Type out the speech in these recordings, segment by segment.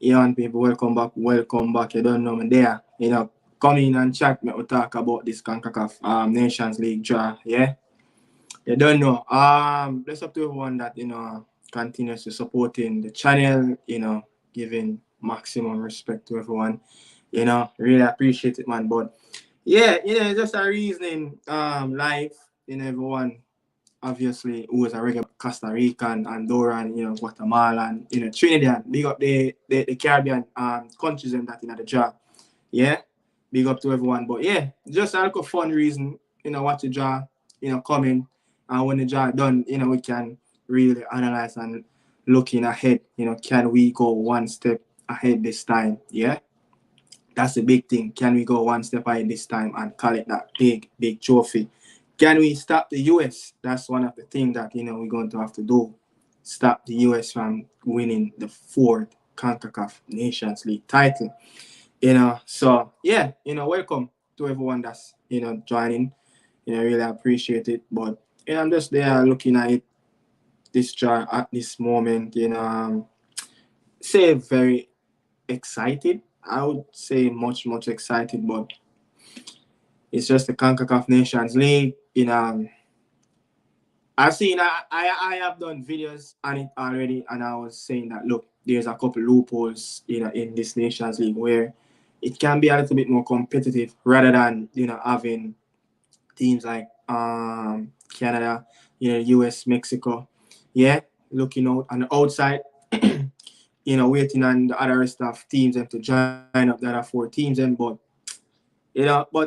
Yeah, people, welcome back. Welcome back. You don't know me there. Come in and chat me. We talk about this Concacaf Nations League draw. Yeah, you don't know. Bless up to everyone that continues to supporting the channel. Giving maximum respect to everyone. Really appreciate it, man. But yeah, just a reasoning. Life. Everyone obviously who is a regular Costa Rican, Honduran, Guatemalan, Trinidad, big up the Caribbean countries and that in the draw. Yeah. Big up to everyone. But yeah, just a little fun reason, watch the draw, coming. And when the draw done, we can really analyze and looking ahead, can we go one step ahead this time? Yeah. That's the big thing. Can we go one step ahead this time and call it that big trophy? Can we stop the US? That's one of the things that we're going to have to do. Stop the US from winning the fourth CONCACAF Nations League title. So yeah, welcome to everyone that's joining. Really appreciate it. But I'm just there looking at it, this draw at this moment. Say very excited. I would say much excited, but it's just the CONCACAF Nations League. I've seen I have done videos on it already, and I was saying that look, there's a couple loopholes in this Nations League where it can be a little bit more competitive rather than having teams like Canada, US, Mexico, yeah, looking out on the outside, waiting on the other rest of teams and to join up the other four teams and but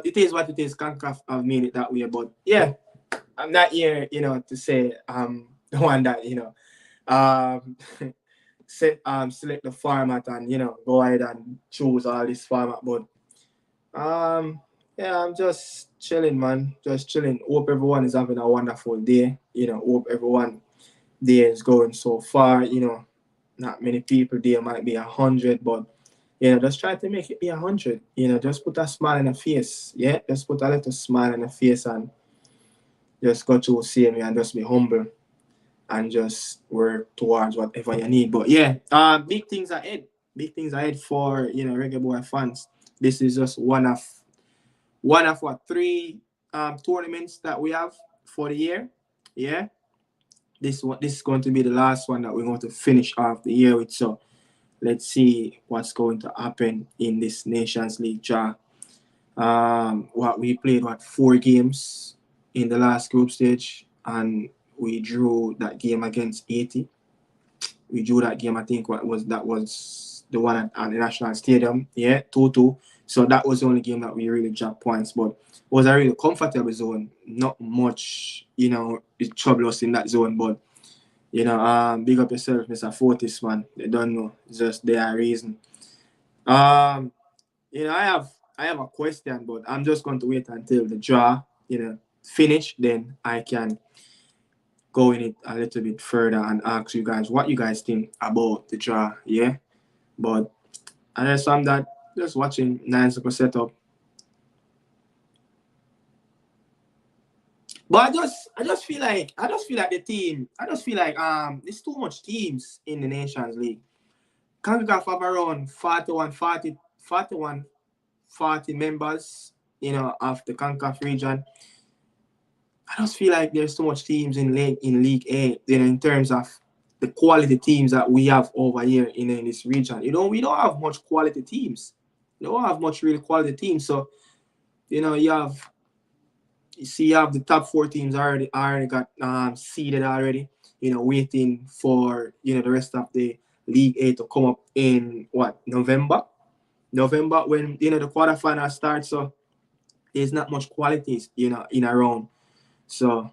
it is what it is. CONCACAF have made it that way, but yeah. I'm not here, to say the one that select the format and go ahead and choose all this format. But yeah, I'm just chilling, man. Just chilling. Hope everyone is having a wonderful day. Hope everyone day is going so far. Not many people there, might be 100, but just try to make it be 100. Just put a smile on the face. Yeah, just put a little smile on the face and just go to see me and just be humble and just work towards whatever you need. But yeah, big things ahead. Big things ahead for Reggae Boy fans. This is just one of what 3 tournaments that we have for the year. Yeah. This is going to be the last one that we're going to finish off the year with. So let's see what's going to happen in this Nations League draw. We played 4 games in the last group stage, and we drew that game against Haiti. We drew that game, I think that was the one at the National Stadium. Yeah, 2-2. So that was the only game that we really dropped points, but it was a really comfortable zone. Not much, it troubled us in that zone, but big up yourself, Mr. Fortis, man. They don't know. It's just their reason. I have a question, but I'm just going to wait until the draw, finish. Then I can go in it a little bit further and ask you guys what you guys think about the draw. Yeah, but I just am that just watching nice setup. But I just feel like the team. I just feel like there's too much teams in the Nations League. CONCACAF have around 40 members, of the CONCACAF region. I just feel like there's so much teams in League A, in terms of the quality teams that we have over here in this region. We don't have much quality teams. We don't have much really quality teams. So, you have the top 4 teams already got seeded already, waiting for, the rest of the League A to come up in November when, the quarterfinals start. So there's not much qualities, in around. So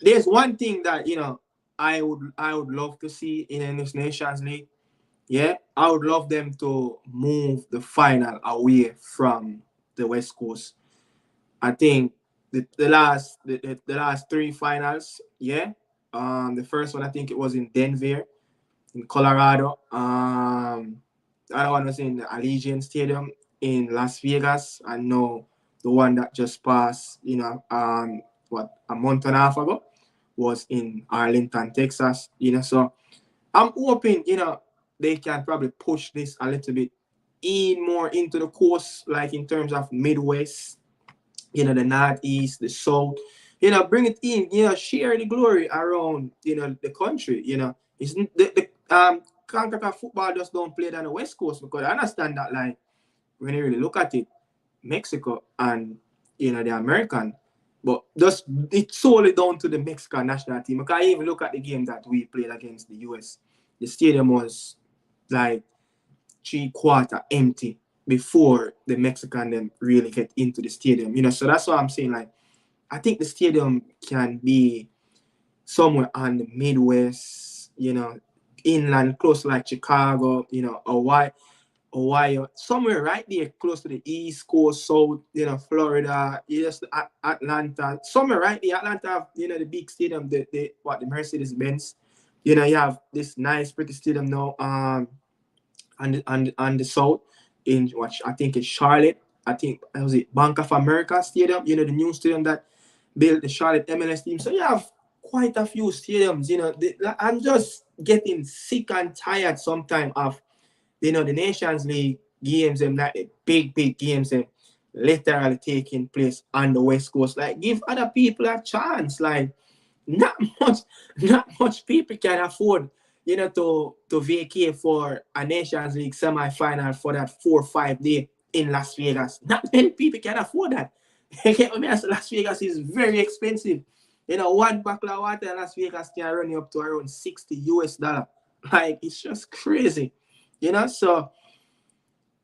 there's one thing that I would love to see in this Nations League. Yeah, I would love them to move the final away from the West Coast. I think the last 3 finals, yeah. The first one I think it was in Denver, in Colorado. The other one was in the Allegiant Stadium in Las Vegas. I know the one that just passed, a month and a half ago was in Arlington, Texas. So I'm hoping, they can probably push this a little bit in more into the coast, like in terms of Midwest, the Northeast, the South, bring it in, share the glory around, the country, It's Concacaf football just don't play on the West Coast, because I understand that, like, when you really look at it, Mexico and, the American, but just it's solely down to the Mexican national team. Because I even look at the game that we played against the US. The stadium was like 3/4 empty before the Mexican them really get into the stadium. So that's why I'm saying, like, I think the stadium can be somewhere on the Midwest, inland, close to like Chicago, Ohio, somewhere right there close to the East Coast, South, Florida, Atlanta, somewhere right there. Atlanta, the big stadium, the Mercedes-Benz. You have this nice, pretty stadium now, on the South, in what I think is Charlotte. I think was it Bank of America Stadium, the new stadium that built the Charlotte MLS team. So you have quite a few stadiums, I'm just getting sick and tired sometimes of, the Nations League games and like the big games and literally taking place on the West Coast. Like, give other people a chance. Like, not much people can afford, to vacate for a Nations League semi-final for that 4 or 5 day in Las Vegas. Not many people can afford that. Las Vegas is very expensive. One bottle of water in Las Vegas can run you up to around $60. Like, it's just crazy. So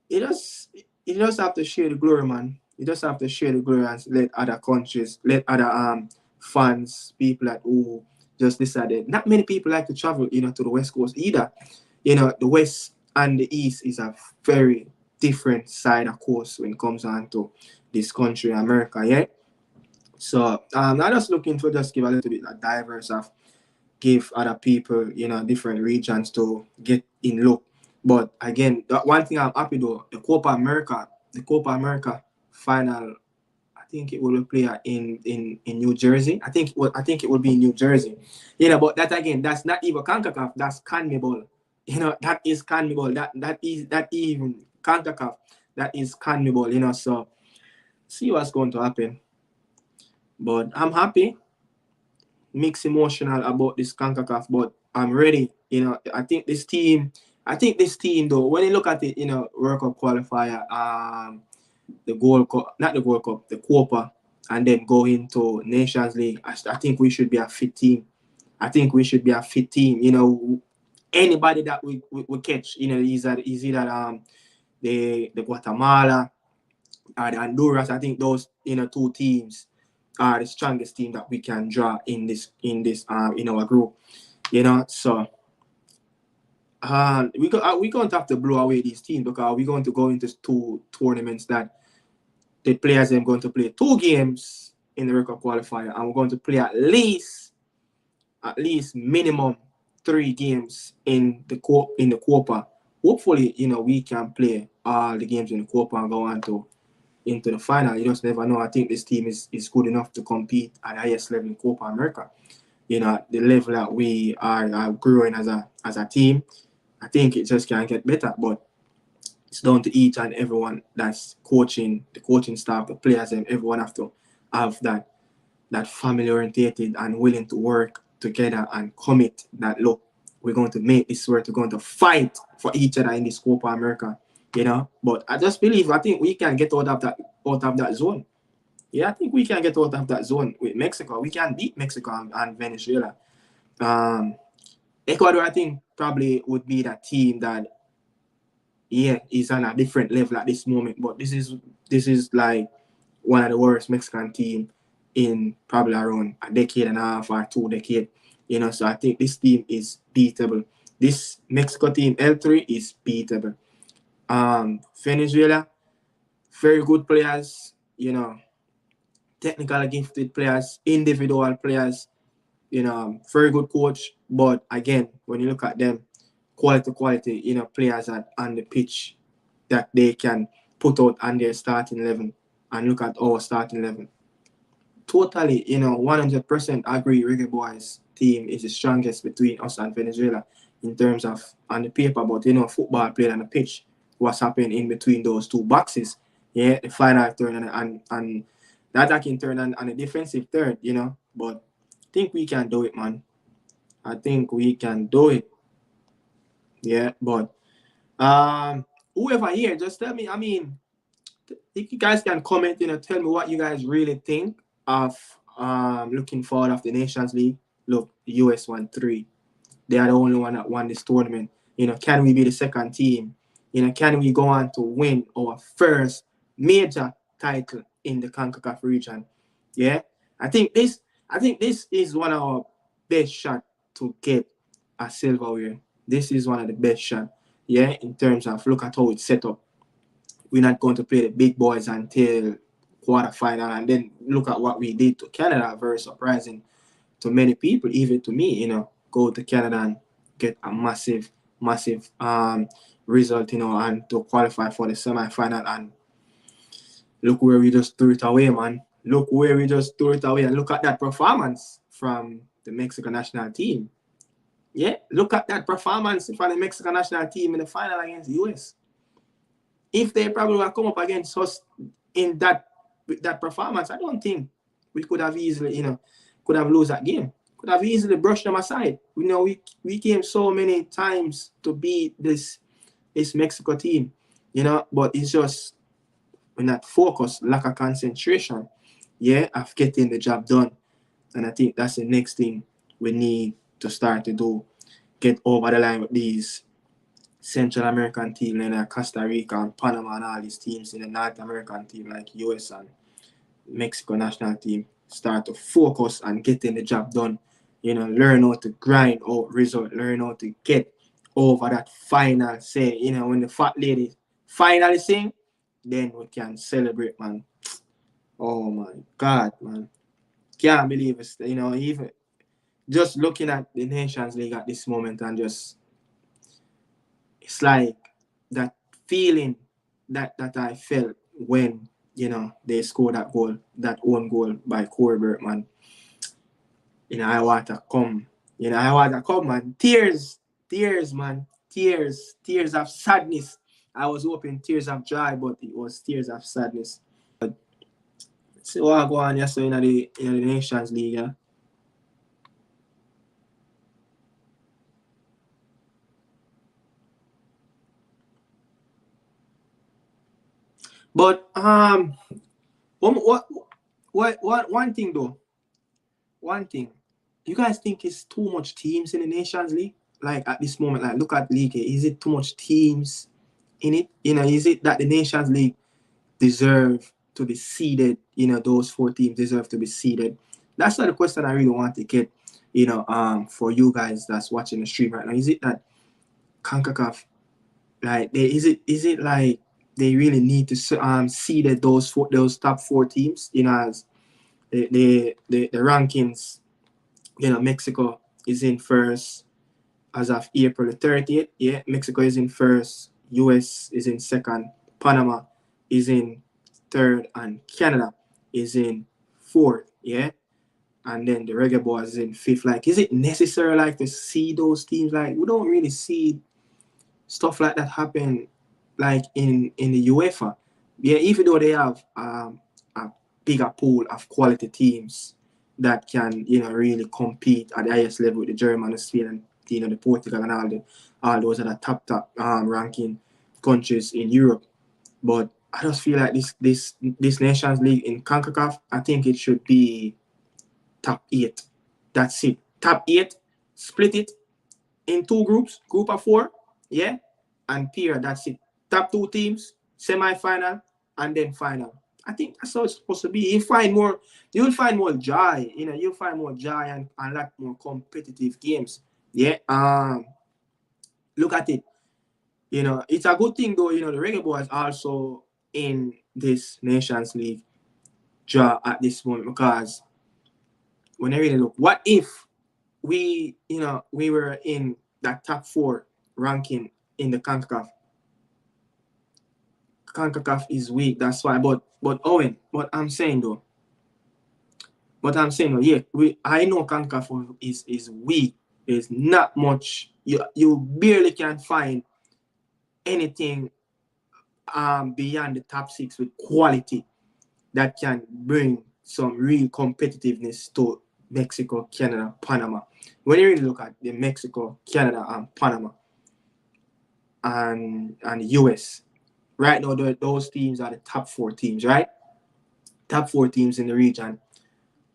you just have to share the glory, man. You just have to share the glory and let other countries, let other fans, people that who just decided. Not many people like to travel, to the West Coast either. The West and the East is a very different side of course when it comes on to this country, America, yeah. So I'm just looking for just give a little bit of diverse of give other people, different regions to get in look. But again, that one thing I'm happy though, the Copa America final, I think it will play in New Jersey. I think it will be in New Jersey. But that again, that's not even CONCACAF, that's CONMEBOL. That is CONMEBOL. That even CONCACAF, that is CONMEBOL, so see what's going to happen. But I'm happy, mixed emotional about this CONCACAF, but I'm ready. I think this team though, when you look at it, World Cup qualifier, the Gold Cup, not the Gold Cup, the Copa, and then go into Nations League, I think we should be a fit team. Anybody that we catch, is either the Guatemala or the Honduras. I think those, two teams are the strongest team that we can draw in this in our group. So we're going to have to blow away these teams, because we're going to go into 2 tournaments that the players are going to play 2 games in the World Cup qualifier, and we're going to play at least minimum 3 games in the Copa. Hopefully, we can play all the games in the Copa and go on to into the final. You just never know. I think this team is good enough to compete at the highest level in Copa America. The level that we are growing as a team, I think it just can get better. But it's down to each and everyone that's coaching, the coaching staff, the players, and everyone have to have that family orientated and willing to work together and commit that, look, we're going to make this work, we're going to fight for each other in this Copa America. But I think we can get out of that zone. Yeah, I think we can get out of that zone with Mexico. We can beat Mexico and Venezuela. Ecuador, I think, probably would be that team that, is on a different level at this moment. But this is like one of the worst Mexican team in probably around a decade and a half or 2 decades. So I think this team is beatable. This Mexico team, L3, is beatable. Venezuela, very good players, technically gifted players, individual players, very good coach. But again, when you look at them, quality, players on the pitch that they can put out on their starting 11, and look at our starting 11. totally, 100% agree. Reggae Boys team is the strongest between us and Venezuela in terms of on the paper, but football played on the pitch. What's happening in between those two boxes? Yeah, the final third and the attacking third and the defensive third. But I think we can do it, man. I think we can do it. Yeah, but whoever here, just tell me. I mean, if you guys can comment, tell me what you guys really think of looking forward of the Nations League. Look, the US won 3. They are the only one that won this tournament. Can we be the second team? Can we go on to win our first major title in the Concacaf region? Yeah, I think this is one of our best shot to get a silverware. This is one of the best shot. Yeah, in terms of look at how it's set up. We're not going to play the big boys until quarterfinal, and then look at what we did to Canada. Very surprising to many people, even to me. Go to Canada and get a massive result. And to qualify for the semi-final, and look where we just threw it away, man. Look where we just threw it away, and look at that performance from the Mexican national team. Yeah, look at that performance from the Mexican national team in the final against the US. If they probably will come up against us in that performance, I don't think we could have easily, could have lost that game. Could have easily brushed them aside. We came so many times to beat this Mexico team, but it's just we're not focused, lack of concentration, of getting the job done. And I think that's the next thing we need to start to do. Get over the line with these Central American team like Costa Rica and Panama and all these teams in the North American team like US and Mexico national team. Start to focus on getting the job done. Learn how to grind out result. Learn how to get over that final say. When the fat lady finally sing, then we can celebrate, man. Oh my God, man. Can't believe it. Even just looking at the Nations League at this moment and just it's like that feeling that I felt when they scored that goal, that own goal by Corey Bertman. I want to come. Man. Tears, man. Tears of sadness. I was hoping tears of joy, but it was tears of sadness. But see what I go on yesterday in the Nations League, yeah. But one thing though. One thing. You guys think it's too much teams in the Nations League? Like at this moment, like look at League. Is it too much teams in it? Is it that the Nations League deserve to be seeded? Those 4 teams deserve to be seeded. That's not the question I really want to get. For you guys that's watching the stream right now, is it that Concacaf, like, is it like they really need to seeded those top 4 teams? As the rankings. Mexico is in first as of April the 30th. Yeah, Mexico is in first. US is in second. Panama is in third, and Canada is in fourth. Yeah, and then the Reggae Boyz is in fifth. Like, is it necessary to see those teams? Like, we don't really see stuff like that happen like in the UEFA. Yeah, even though they have a bigger pool of quality teams that can really compete at the highest level with the German, the Spain, and the Portugal and all those are the top ranking countries in Europe. But I just feel like this Nations League in CONCACAF, I think it should be top 8. That's it. Top 8, split it in 2 groups, group of 4, yeah, and period. That's it. Top 2 teams, semi-final, and then final. I think that's how it's supposed to be. You'll find more joy. You'll find more joy and a lot more competitive games. Yeah. Look at it. It's a good thing though. The Reggae Boyz also in this Nations League draw at this moment, because when I really look, what if we were in that top 4 ranking in the CONCACAF? CONCACAF is weak, that's why. But Owen, what I'm saying though, But I'm saying, yeah, I know Concacaf is weak. There's not much. You barely can find anything beyond the top six with quality that can bring some real competitiveness to Mexico, Canada, Panama. When you really look at the Mexico, Canada, and Panama, and US, right now those teams are the top four teams, right? Top four teams in the region.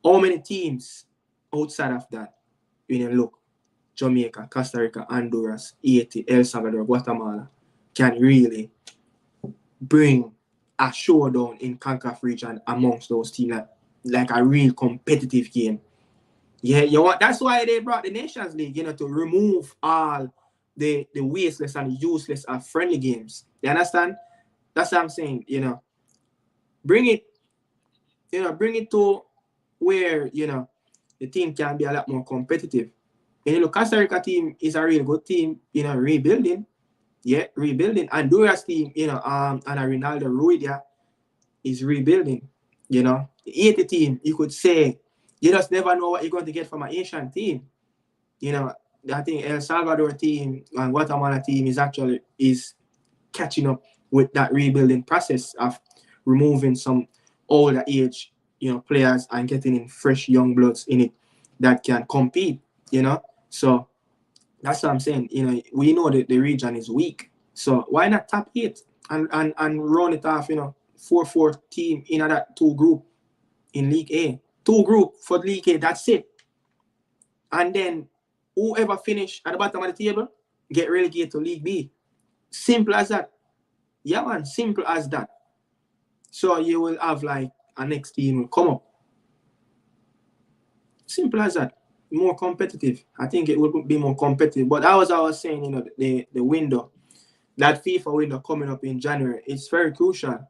How many teams outside of that, when you look, Jamaica, Costa Rica, Honduras, Haiti, El Salvador, Guatemala, can really bring a showdown in CONCACAF region amongst those teams, like a real competitive game. Yeah, you want that's why they brought the Nations League, to remove all the wasteless and useless of friendly games. You understand? That's what I'm saying. Bring it, bring it to where the team can be a lot more competitive. And Costa Rica team is a really good team, rebuilding. Yeah, rebuilding. And Honduras team, and a Ronaldo Ruidia is rebuilding. The 80 team, you could say, you just never know what you're going to get from an Asian team. I think El Salvador team and Guatemala team is catching up with that rebuilding process of removing some older age, players and getting in fresh young bloods in it that can compete. So that's what I'm saying. We know that the region is weak. So why not top eight and run it off, 4-4 team in that two group in League A. Two group for League A, that's it. And then whoever finish at the bottom of the table get relegated to League B. Simple as that. Yeah, man, simple as that. So you will have like a next team will come up. Simple as that. More competitive. I think it will be more competitive. But as I was saying, the window, that FIFA window coming up in January, it's very crucial.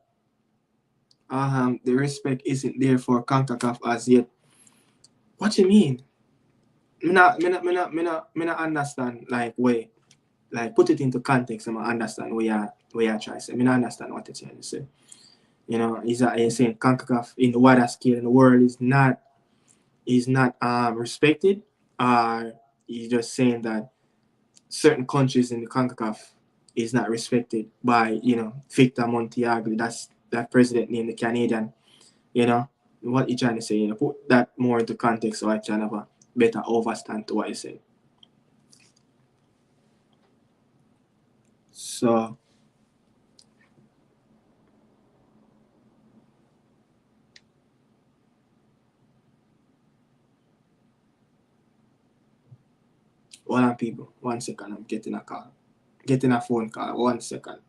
The respect isn't there for CONCACAF as yet. What you mean? Me not understand like way. Like put it into context and I understand where you're trying to say. I mean I understand what you're trying to say. Is that you're saying CONCACAF in the wider scale in the world is not respected, or you're just saying that certain countries in the CONCACAF is not respected by, Victor Montiagli, that's that president named the Canadian, what you trying to say, put that more into context so I can have a better understand to what you say. So hold on people, 1 second, I'm getting a call. Getting a phone call, 1 second.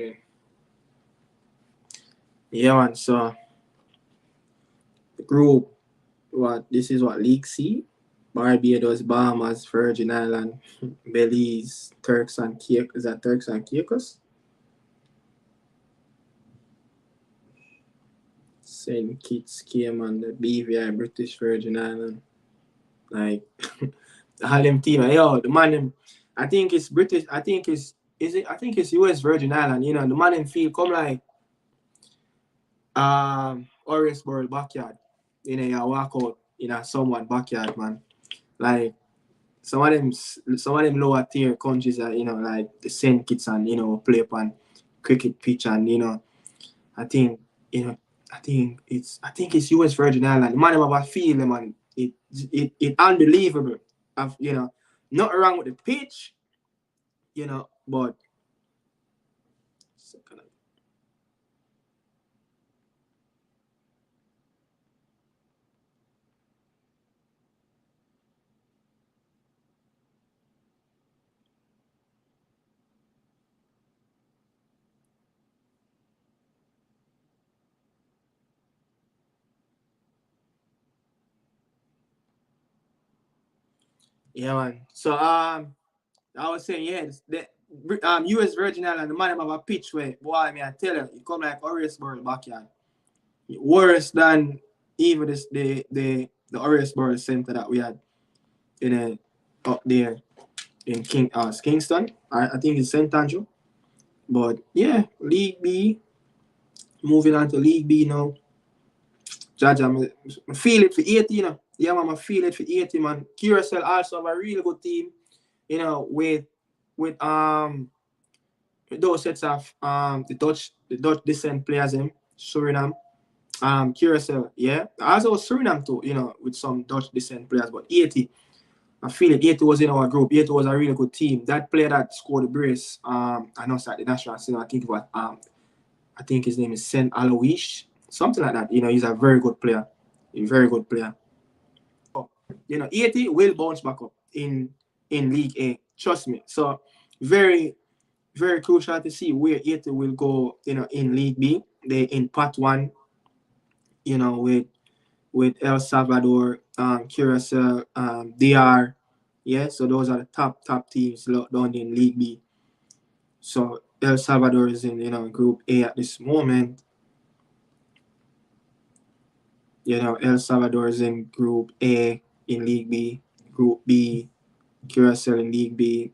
Okay. Yeah man, so the group, this is what League C, Barbados, Bahamas, Virgin Island, Belize, Turks and Caicos. Is that Turks and Caicos? Saint Kitts, Cayman, the BVI, British Virgin Island. Like all them team. Yo, the man them, I think it's British. I think it's is it. I think it's US Virgin Island. You know, the man them feel come like Orisborough backyard. You know, you walk out in a someone backyard, man. Like some of them lower tier countries are, you know, like the Saint Kitts and, you know, play upon cricket pitch and, you know, I think, you know, I think it's US Virgin Island. The man them have a feel, man. It unbelievable. You know, not wrong with the pitch, you know, but yeah, man. So I was saying, yeah, the US Virgin Island, the man them have a pitch where, boy, I mean, I tell you, it come like Orisborough backyard. Worse than even this the Orisborough Center that we had in up there in Kingston. I think it's St. Andrew. But yeah, League B, moving on to League B now. Jaja, I feel it for 80, you know. Yeah, man, I feel it for 80, man. QSL also have a really good team, you know, with those sets of the Dutch descent players in Suriname. QSL, yeah. Also Suriname too, you know, with some Dutch descent players, but 80. I feel it. 80 was in our group. 80 was a really good team. That player that scored the brace, I know at the national scene, I think it was I think his name is Saint Alois, something like that. You know, he's a very good player. A very good player. You know, 80 will bounce back up in League A. Trust me. So very, very crucial to see where 80 will go, you know, in League B. They in part one, you know, with El Salvador, Curacao, DR. Yeah, so those are the top teams down in League B. So El Salvador is in, you know, Group A at this moment. You know, El Salvador is in Group A in League B. Group B, Curacao in League B.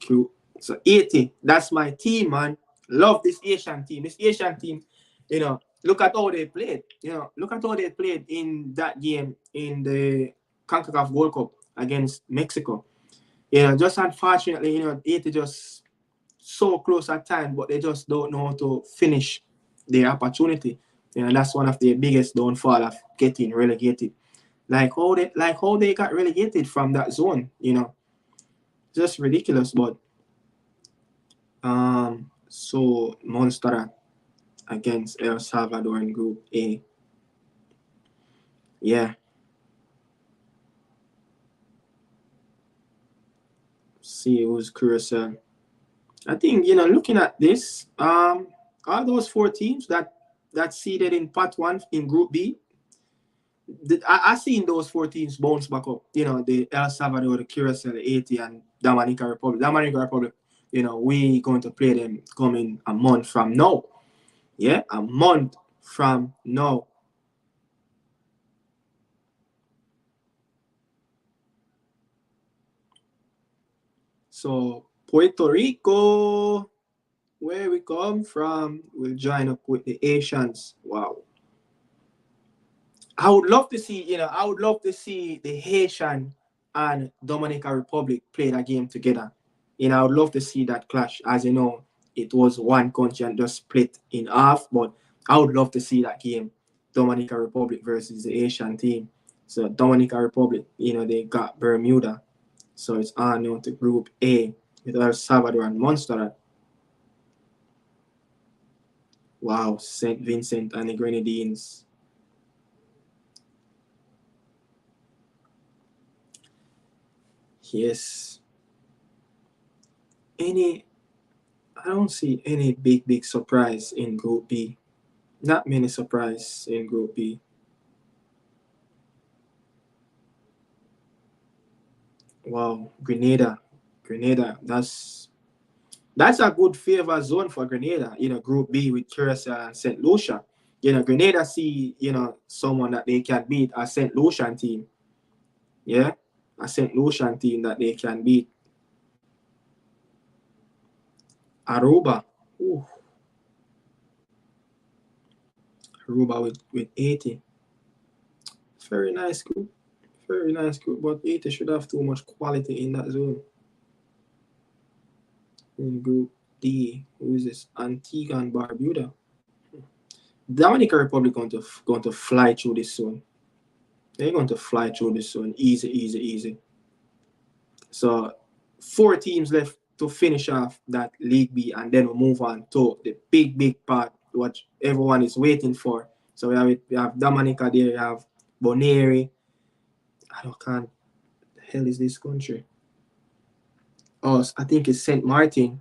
So 80, that's my team, man. Love this Asian team. This Asian team, you know, look at how they played. You know, look at how they played in that game in the Concacaf World Cup against Mexico. You know, just unfortunately, you know, 80 just so close at time, but they just don't know how to finish their opportunity. You know, that's one of the biggest downfall of getting relegated. Like how they got relegated from that zone, you know. Just ridiculous, but so Monster against El Salvador in Group A. Yeah. See who's Curacao. I think, you know, looking at this, all those four teams that seeded in part one in Group B, I seen those four teams bounce back up. You know, the El Salvador, the Curacao, the Haiti, and Dominica Republic. Dominica Republic, you know, we going to play them coming a month from now. Yeah, a month from now. So Puerto Rico, where we come from, will join up with the Asians. Wow. I would love to see, you know, I would love to see the Haitian and Dominica Republic play that game together. You know, I would love to see that clash. As you know, it was one country and just split in half, but I would love to see that game, Dominica Republic versus the Asian team. So Dominica Republic, you know, they got Bermuda. So it's on now to Group A with El Salvador and Montserrat. Wow, St. Vincent and the Grenadines. Yes. I don't see any big surprise in Group B. Not many surprise in Group B. Wow, Grenada. Grenada, that's a good favor zone for Grenada. You know, Group B with Curacao and St. Lucia. Grenada see, someone that they can beat, a St. Lucian team. Yeah, a St. Lucian team that they can beat. Aruba. Ooh. Aruba with 80. Very nice group. Very nice group, but 80 should have too much quality in that zone. In Group D, who is this? Antigua and Barbuda. Dominican Republic going to fly through this zone. They're going to fly through this zone. Easy, easy, easy. So 4 teams left to finish off that League B, and then we'll move on to the big part, what everyone is waiting for. So we have Dominica there, we have Bonaire. The hell is this country? Oh, I think it's St. Martin.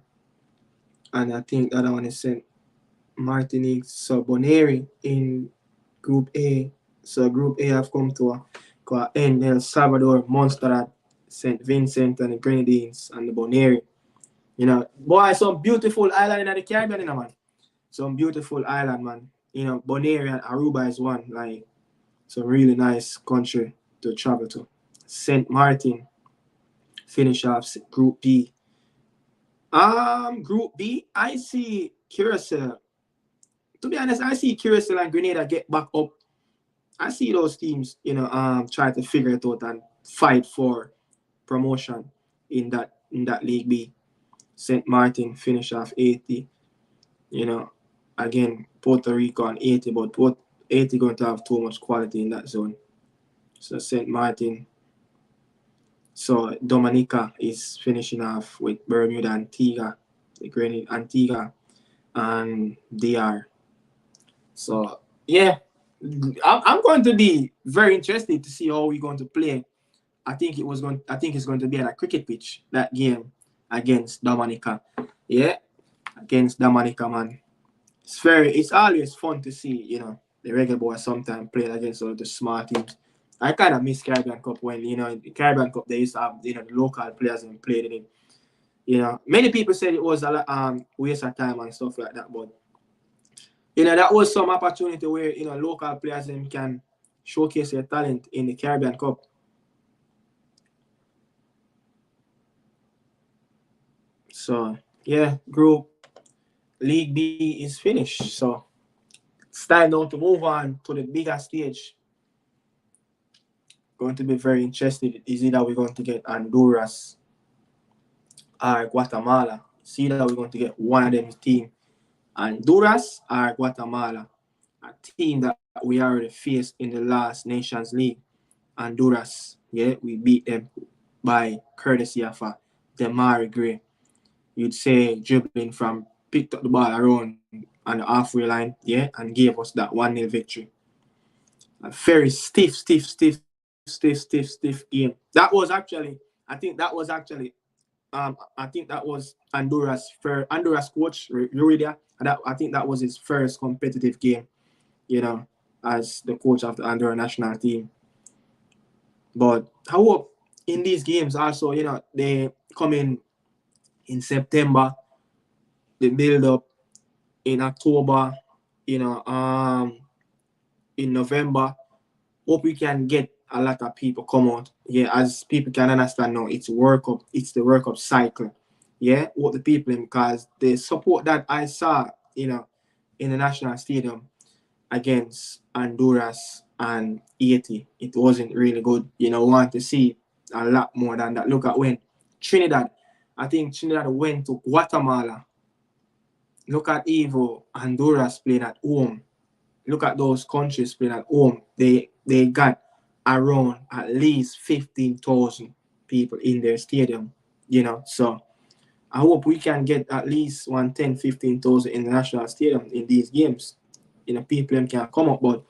And I think the other one is St. Martinique. So Bonaire in Group A. So Group A have come to a end. El Salvador, Montserrat, St. Vincent and the Grenadines and the Bonaire. Boy, some beautiful island in the Caribbean, man. Some beautiful island, man. Bonaire and Aruba is one. Like, some really nice country to travel to. St. Martin finish off Group B. Group B, I see Curacao. To be honest, I see Curacao and Grenada get back up. I see those teams, try to figure it out and fight for promotion in that League B. St. Martin finish off 80. Again, Puerto Rico and 80, but 80 going to have too much quality in that zone. So St. Martin. So Dominica is finishing off with Bermuda, Antigua, the Grenada, Antigua, and DR. So yeah, I'm going to be very interested to see how we're going to play. I think it's going to be on a cricket pitch, that game against Dominica. Yeah, against Dominica, man. It's always fun to see, the Reggae Boyz sometimes playing against all the smart teams. I kind of miss Caribbean Cup when, the Caribbean Cup, they used to have, the local players and played in it. Many people said it was a waste of time and stuff like that, but, that was some opportunity where, local players can showcase their talent in the Caribbean Cup. So, yeah, Group League B is finished. So, it's time now to move on to the bigger stage. Going to be very interested. Is either we're going to get Honduras or Guatemala. See that we're going to get one of them team. Honduras or Guatemala. A team that we already faced in the last Nations League. Honduras. Yeah, we beat them by courtesy of Demari Gray. You'd say dribbling from picked up the ball around on the halfway line, yeah, and gave us that 1-0 victory. A very stiff game. I think that was Honduras coach Ruidia. I think that was his first competitive game, as the coach of the Honduras national team. But I hope in these games also, they come in September, they build up in October, in November. Hope we can get a lot of people come out. Yeah, as people can understand now, it's the World Cup cycle. Yeah, what the people in, because the support that I saw, in the National Stadium against Honduras and Haiti, it wasn't really good. Want to see a lot more than that. Look at when Trinidad went to Guatemala. Look at Evo, Honduras playing at home. Look at those countries playing at home. They got around at least 15,000 people in their stadium, So I hope we can get at least 15,000 in the national stadium in these games. People can come up, but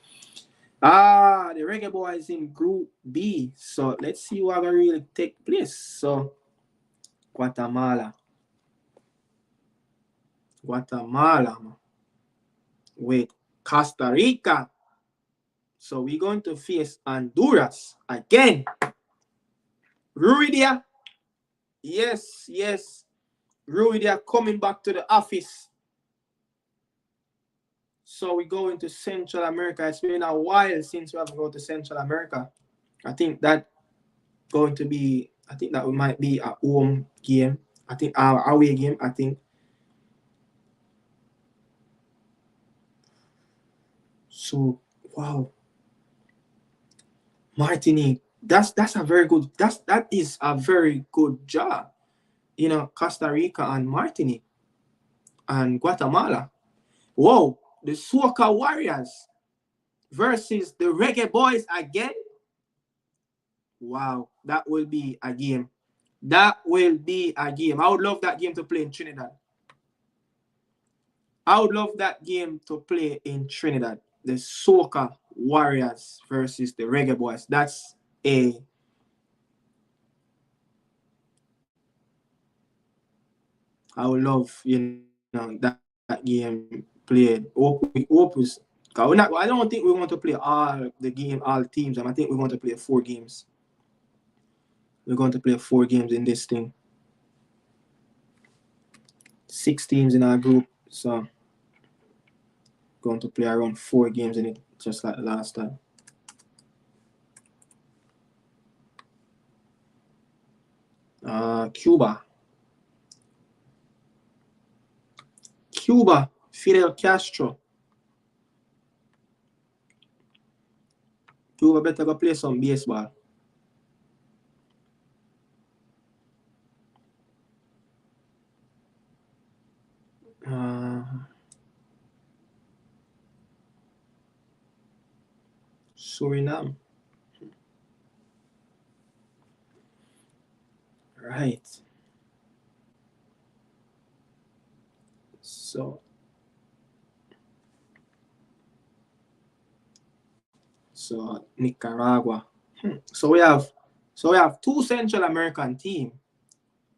the Reggae Boyz in Group B. So let's see what will really take place. So Guatemala with Costa Rica. So we're going to face Honduras again. Ruidia. Yes. Ruidia coming back to the office. So we go into Central America. It's been a while since we have gone to Central America. I think that going to be. I think that we might be a home game. I think our away game. I think. So wow, Martinique. That's a very good. That is a very good job. You know, Costa Rica and Martinique and Guatemala. Whoa, the Soca Warriors versus the Reggae Boyz again. Wow, that will be a game. That will be a game. I would love that game to play in Trinidad. I would love that game to play in Trinidad. The Soca Warriors versus the Reggae Boyz. That's a I would love, that game played. Hope is I don't think we want to play all teams. I think we're going to play 4 games. We're going to play 4 games in this thing. 6 teams in our group, so going to play around 4 games in it, just like the last time. Cuba, Fidel Castro. Cuba better go play some baseball. Suriname. Right. So Nicaragua. So we have 2 Central American teams.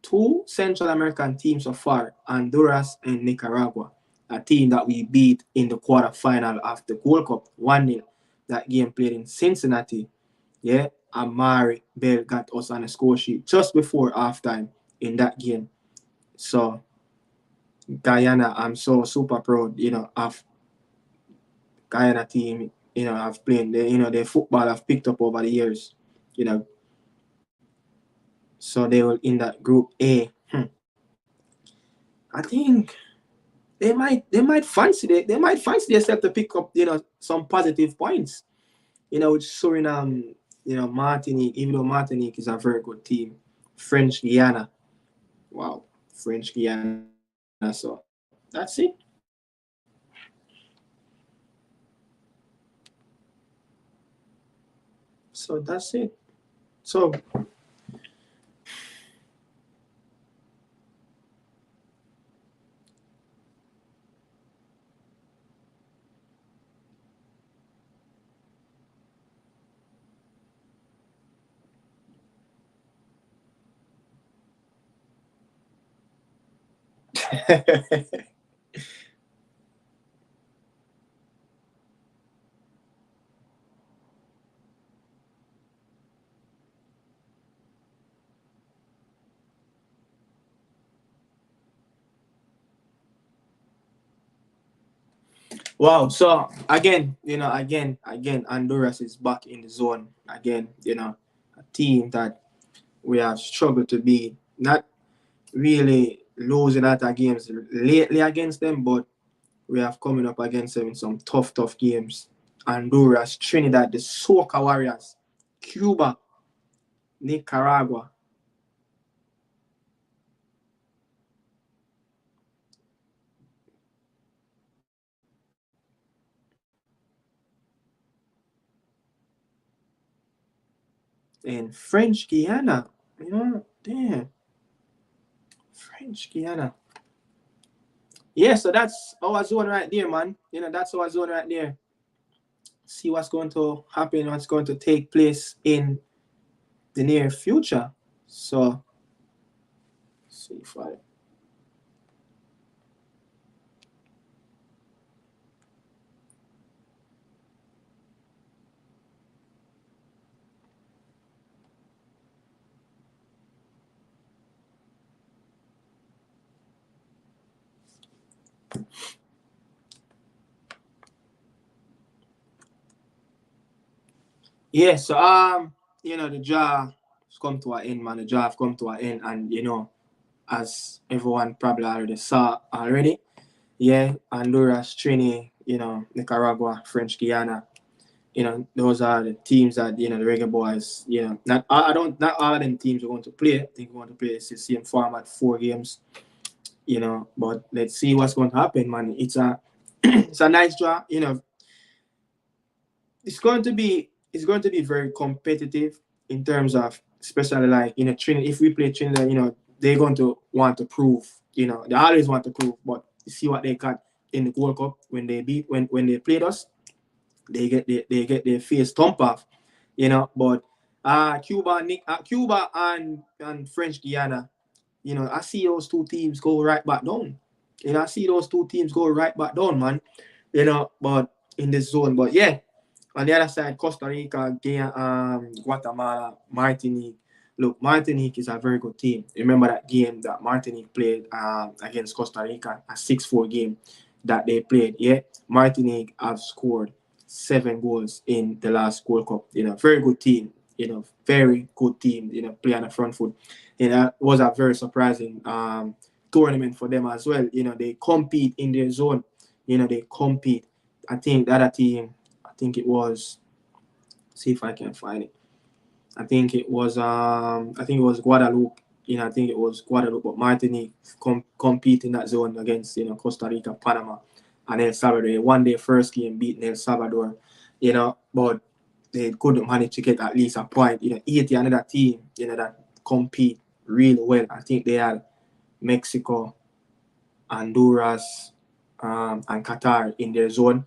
2 Central American teams so far, Honduras and Nicaragua, a team that we beat in the quarterfinal of the Gold Cup 1-0. That game played in Cincinnati. Yeah, Amari Bell got us on the score sheet just before halftime in that game. So Guyana, I'm so super proud, of Guyana team. I've played the football I've picked up over the years. So they were in that group A. I think they might fancy themselves to pick up some positive points. With Suriname, Martinique, even though Martinique is a very good team. French Guiana. Wow. French Guiana. So that's it. So that's it. So wow. So again, Honduras is back in the zone. Again, a team that we have struggled to beat. Not really losing at our games lately against them, but we have coming up against them in some tough games. Honduras, Trinidad, the Soca Warriors, Cuba, Nicaragua. And French Guiana. Damn. French Guiana. Yeah, so that's our zone right there, man. That's our zone right there. See what's going to happen, what's going to take place in the near future. So, see if I. Yeah, so the draw has come to an end, man. The draw have come to an end, and as everyone probably already saw already, yeah, Honduras, Trini, Nicaragua, French Guiana, those are the teams that the Reggae Boys, not I don't not all of them teams are going to play. I think we're going to play the same format, 4 games, but let's see what's going to happen, man. It's a it's a nice draw, it's going to be very competitive in terms of, especially like Trinidad. If we play Trinidad, they're going to want to prove. They always want to prove, but you see what they got in the World Cup when they beat when they played us, they get their face thumped off. But Cuba and French Guiana, I see those two teams go right back down. I see those two teams go right back down, man. But in this zone, but yeah, on the other side, Costa Rica, Guatemala, Martinique. Look, Martinique is a very good team. Remember that game that Martinique played against Costa Rica, a 6-4 game that they played. Yeah, Martinique have scored 7 goals in the last World Cup. Very good team. Very good team. Play on the front foot. It was a very surprising tournament for them as well. They compete in their zone. They compete. I think the other team, I think it was, see if I can find it. I think it was Guadeloupe. I think it was Guadeloupe, but Martinique compete in that zone against Costa Rica, Panama, and El Salvador. They won their first game, beating El Salvador. But they couldn't manage to get at least a point. Haiti, another team, that compete really well. I think they had Mexico, Honduras, and Qatar in their zone.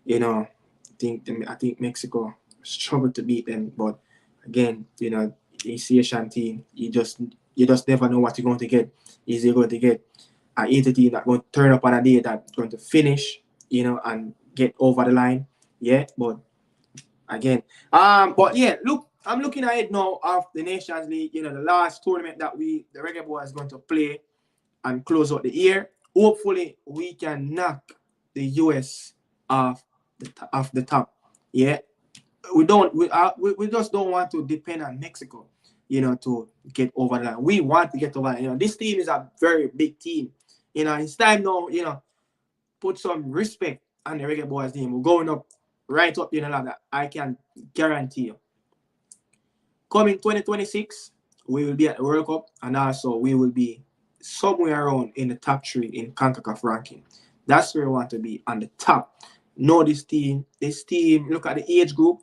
I think Mexico struggled to beat them, but again, East Asian team, you just never know what you're going to get. Is you going to get a Haiti team that going to turn up on a day that's going to finish, and get over the line? Yeah, but again, but yeah, look, I'm looking ahead now of the Nations League. The last tournament that the Reggae Boys is going to play and close out the year. Hopefully, we can knock the US off the top. Yeah, we just don't want to depend on Mexico, to get over the line. We want to get over the line. This team is a very big team. It's time now. Put some respect on the Reggae Boys name. We're going up, right up in the ladder. I can guarantee you. Coming 2026, we will be at the World Cup, and also we will be somewhere around in the top 3 in Concacaf ranking. That's where we want to be, on the top. Know this team. This team, look at the age group.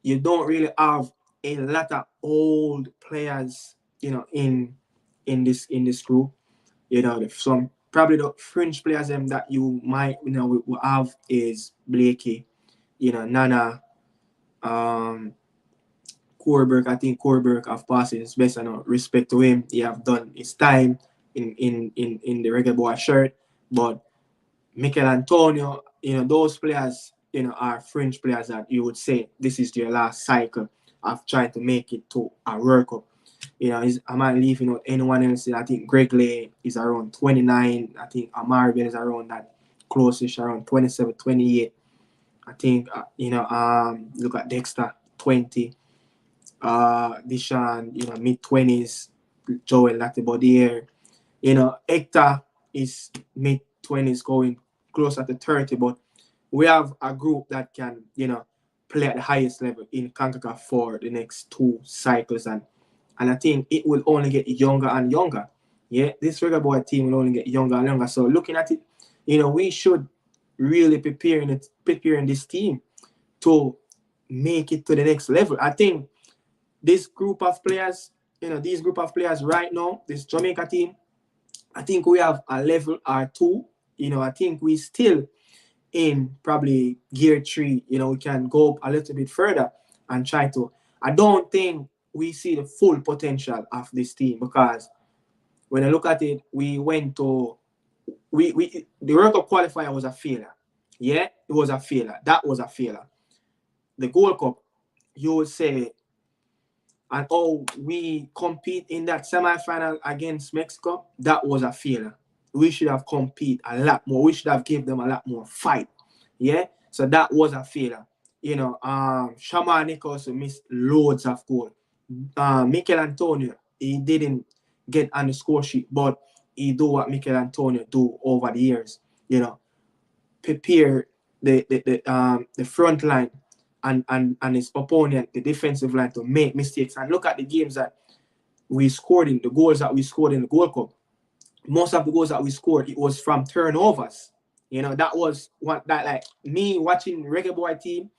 You don't really have a lot of old players, in this group. Some probably the fringe players that you might will have is Blakey, Nana, Corberg. I think Corberg have passed his best, and respect to him. He have done his time in the Reggae Boy shirt. But Mikel Antonio, those players, are fringe players that you would say this is their last cycle of trying to make it to a World Cup. Am I leaving out anyone else? I think Greg Lay is around 29. I think Amarville is around that closest, around 27, 28. I think, look at Dexter, 20. Dishan, mid-20s. Joel Latibodier. Hector is mid-20s, going closer to 30. But we have a group that can, play at the highest level in CONCACAF for the next 2 cycles. And I think it will only get younger and younger. Yeah, this Reggae Boy team will only get younger and younger. So looking at it, we should really preparing this team to make it to the next level. I think this group of players, right now, this Jamaica team, I think we have a level or 2. I think we still in probably gear 3. We can go up a little bit further and try to. I don't think we see the full potential of this team, because when I look at it, we went to the World Cup qualifier was a failure. Yeah, it was a failure. That was a failure. The Gold Cup, you would say, and we compete in that semi-final against Mexico, that was a failure. We should have competed a lot more. We should have given them a lot more fight. Yeah, so that was a failure. Shaman Nichols missed loads of goals. Mikel Antonio, he didn't get on the score sheet, but he do what Mikel Antonio do over the years. Prepare the front line and his opponent, the defensive line, to make mistakes. And look at the games that we scored in, the goals that we scored in the Gold Cup. Most of the goals that we scored, it was from turnovers. That was what that, like, me watching Reggae Boy team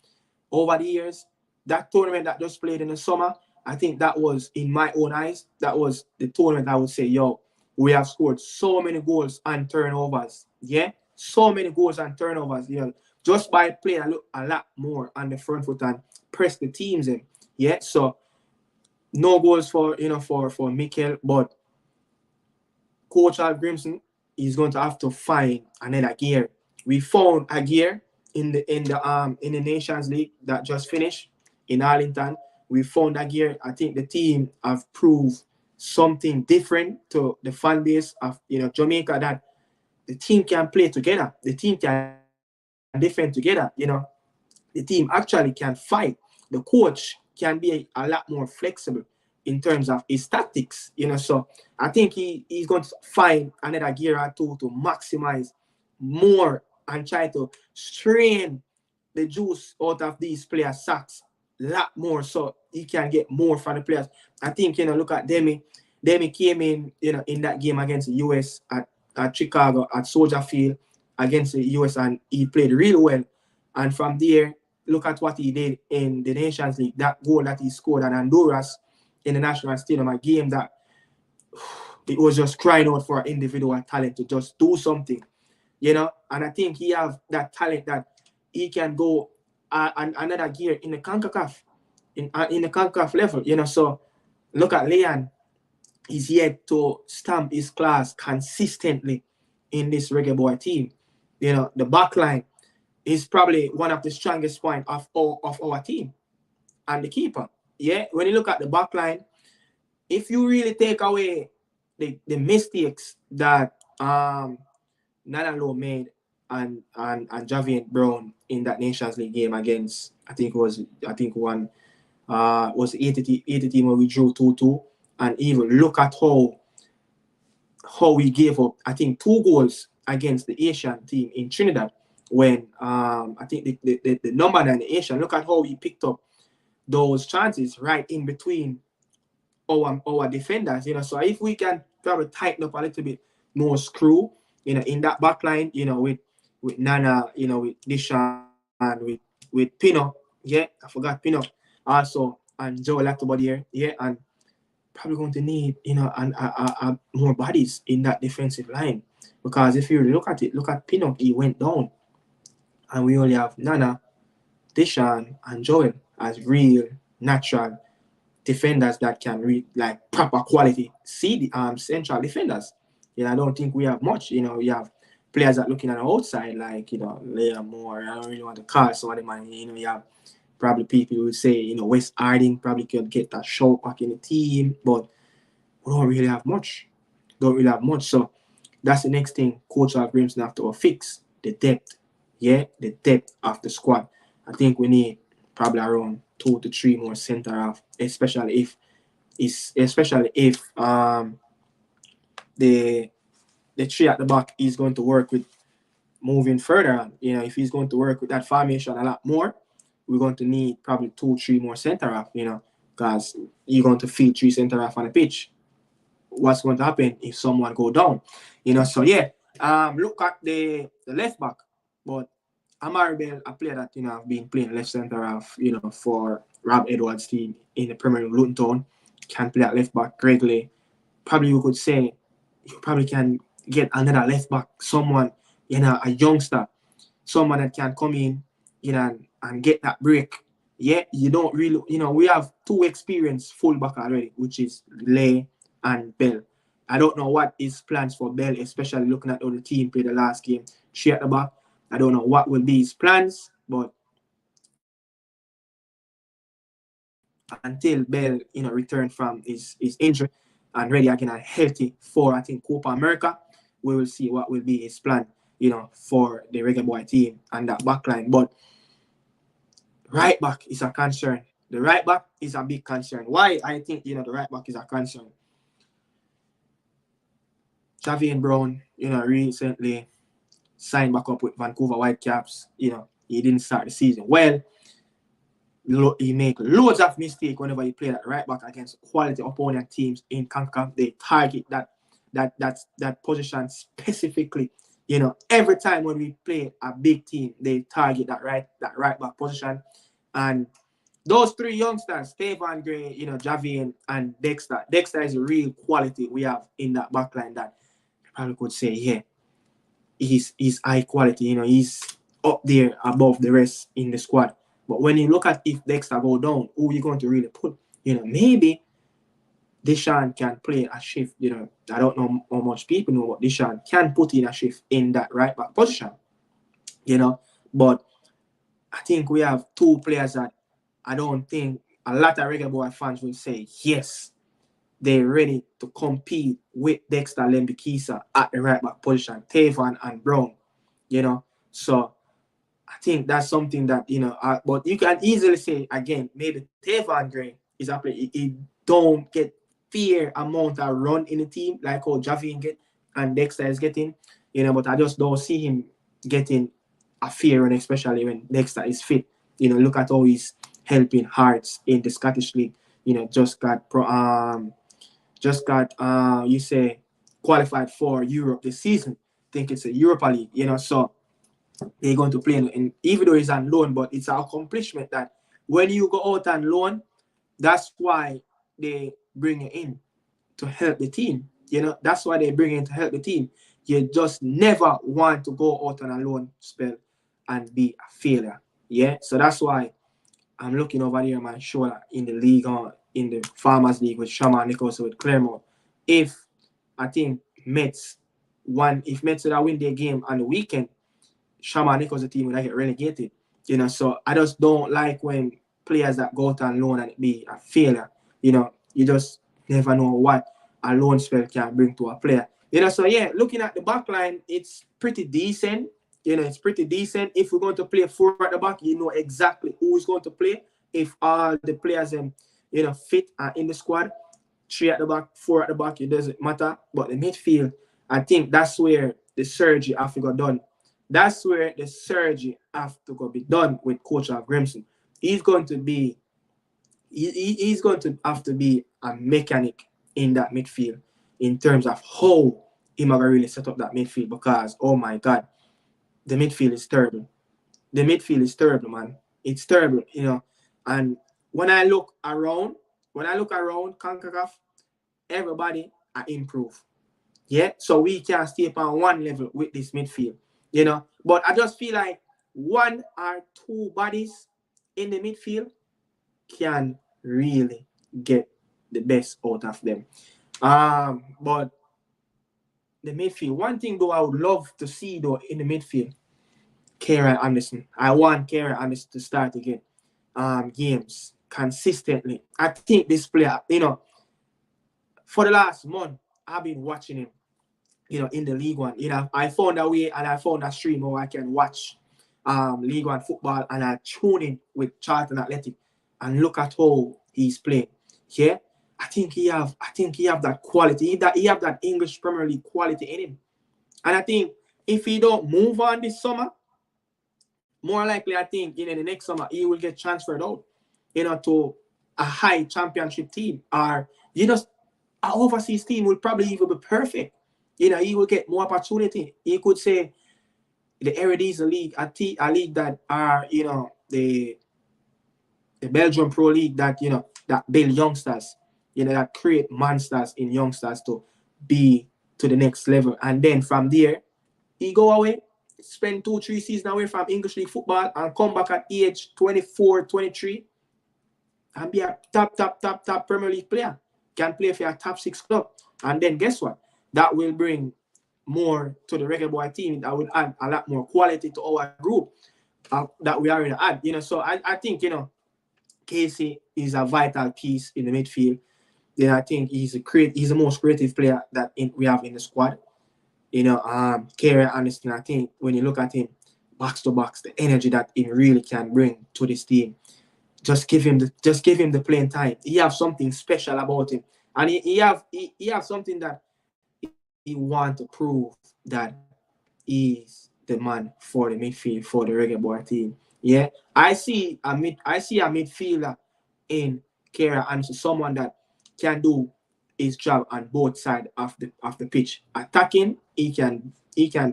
over the years, that tournament that just played in the summer, I think that was, in my own eyes, that was the tournament I would say, yo, we have scored so many goals and turnovers. Yeah? So many goals and turnovers, just by playing a lot more on the front foot and press the teams in. Yeah? So no goals for Mikel, but Coach Al Grimson is going to have to find another gear. We found a gear in the Nations League that just finished in Arlington. We found a gear. I think the team have proved something different to the fan base of Jamaica, that the team can play together. The team can defend together. The team actually can fight. The coach can be a lot more flexible in terms of his tactics, So I think he's going to find another gear or two to maximize more and try to strain the juice out of these players' sacks a lot more, so he can get more from the players. I think, look at Demi. Demi came in that game against the US at Chicago, at Soldier Field against the US, and he played really well. And from there, look at what he did in the Nations League. That goal that he scored at Honduras in the national stadium, a game that it was just crying out for individual talent to just do something, And I think he have that talent that he can go another gear in the Concacaf, in the Concacaf level, So look at Leon. He's yet to stamp his class consistently in this Reggae Boy team. The back line is probably one of the strongest points of our team. And the keeper. Yeah, when you look at the back line, if you really take away the mistakes that Nana Lowe made and Javier Brown in that Nations League game against, I think was the 80 team where we drew 2-2, and even look at how we gave up, I think, 2 goals against the Asian team in Trinidad, when I think the number 9, the Asian, look at how we picked up those chances right in between our defenders, So if we can probably tighten up a little bit more screw, in that back line, with Nana, with Dishan, with Pino, yeah, I forgot Pino also, and Joe Latobody here, yeah, and probably going to need, more bodies in that defensive line, because if you look at Pino, he went down, and we only have Nana, Dishan, and Joel as real natural defenders that can read, like, proper quality central defenders. I don't think we have much. We have players that looking on the outside, like, Liam Moore. I don't really want to call some of them, and you have probably people who would say, West Harding probably could get that shot back in the team, but we don't really have much. So that's the next thing Coach Al Grimson have to fix, the depth. Yeah, the depth of the squad. I think we need probably around 2 to 3 more center half, especially if the 3 at the back is going to work with moving further on. If he's going to work with that formation a lot more, we're going to need probably 2-3 more center half, because you're going to feed 3 center half on the pitch. What's going to happen if someone go down? So yeah, look at the left back, but Amari Bell, a player that have been playing left center half, for Rob Edwards' team in the Premier League, Luton Town, can play at left back greatly. Probably you could say you probably can get another left back, someone, a youngster, someone that can come in, and get that break. Yeah, you don't really, we have 2 experienced fullback already, which is Lay and Bell. I don't know what his plans for Bell, especially looking at how the team played the last game, 3 at the back. I don't know what will be his plans, but until Bell, return from his injury and ready again and healthy for, I think, Copa America, we will see what will be his plan, for the Reggae Boy team and that backline. But Right back is a concern. The right back is a big concern. Why I think the right back is a concern. Javian Brown, recently signed back up with Vancouver Whitecaps. He didn't start the season well. He make loads of mistakes whenever he play that right back against quality opponent teams in Concacaf. They target that position specifically. Every time when we play a big team, they target that right back position. And those three youngsters, Stefan Gray, Javian and Dexter. Dexter is a real quality we have in that backline that I probably could say, yeah, he's high quality. He's up there above the rest in the squad. But when you look at if Dexter go down, who are you going to really put? Maybe Deshaun can play a shift. I don't know how much people know, but Deshaun can put in a shift in that right back position. But I think we have two players that I don't think a lot of Reggae Boy fans will say, yes, they're ready to compete with Dexter Lembikisa at the right back position, Tavon and Brown. So I think that's something that, but you can easily say, again, maybe Tavon Gray is a player. He don't get fair amount of run in the team like how Javian get and Dexter is getting, but I just don't see him getting a fair run, especially when Dexter is fit. Look at how he's helping Hearts in the Scottish League. Just got you say qualified for Europe this season. I think it's a Europa League, so they're going to play in, even though he's on loan, but it's an accomplishment that when you go out on loan, that's why they bring you in to help the team. That's why they bring you in to help the team. You just never want to go out on a loan spell and be a failure. Yeah, so that's why I'm looking over here, my shoulder in the league or in the Farmers League with Shaman Nichols with Claremont. If I think Mets would win their game on the weekend, Shaman Nichols, the team would get relegated. So I just don't like when players that go out on loan and it be a failure. You just never know what a loan spell can bring to a player. So yeah, looking at the back line, it's pretty decent. It's pretty decent. If we're going to play four at the back, you know exactly who is going to play. If all the players fit are in the squad, 3 at the back, 4 at the back, it doesn't matter. But the midfield, I think that's where the surgery have to go done. That's where the surgery have to go be done with Coach Grimson. He's going to have to be a mechanic in that midfield in terms of how he might really set up that midfield, because oh my God, the midfield is terrible. The midfield is terrible, man. It's terrible, And when I look around Concacaf, everybody are improve. Yeah, so we can stay up on one level with this midfield, But I just feel like 1 or 2 bodies in the midfield can really get the best out of them. But the midfield, one thing though I would love to see though in the midfield, Kieran Anderson. I want Kieran Anderson to start again games consistently. I think this player, for the last month, I've been watching him, in the League One. I found a way and I found a stream where I can watch League One football and I tune in with Charlton Athletic and look at how he's playing. Yeah, I think he have that quality. He have that English Premier League quality in him. And I think if he don't move on this summer, more likely I think the next summer he will get transferred out, to a high championship team, or an overseas team will probably even be perfect. He will get more opportunity. He could say the Eredivisie League, a league that are, the Belgian Pro League that, that build youngsters, that create monsters in youngsters to be to the next level. And then from there, he go away, spend 2-3 seasons away from English League football and come back at age 24, 23 and be a top Premier League player. Can play for a top 6 club. And then guess what? That will bring more to the Reggae Boy team. That will add a lot more quality to our group that we already add. So I think, Casey is a vital piece in the midfield. Then I think he's the most creative player that we have in the squad. Kieran Anderson, I think when you look at him, box to box, the energy that he really can bring to this team. Just give him the playing time. He have something special about him, and he have something that he want to prove that he's the man for the midfield for the Reggae Boy team. Yeah, I see a midfielder in Kera and someone that can do his job on both sides of the pitch. Attacking, he can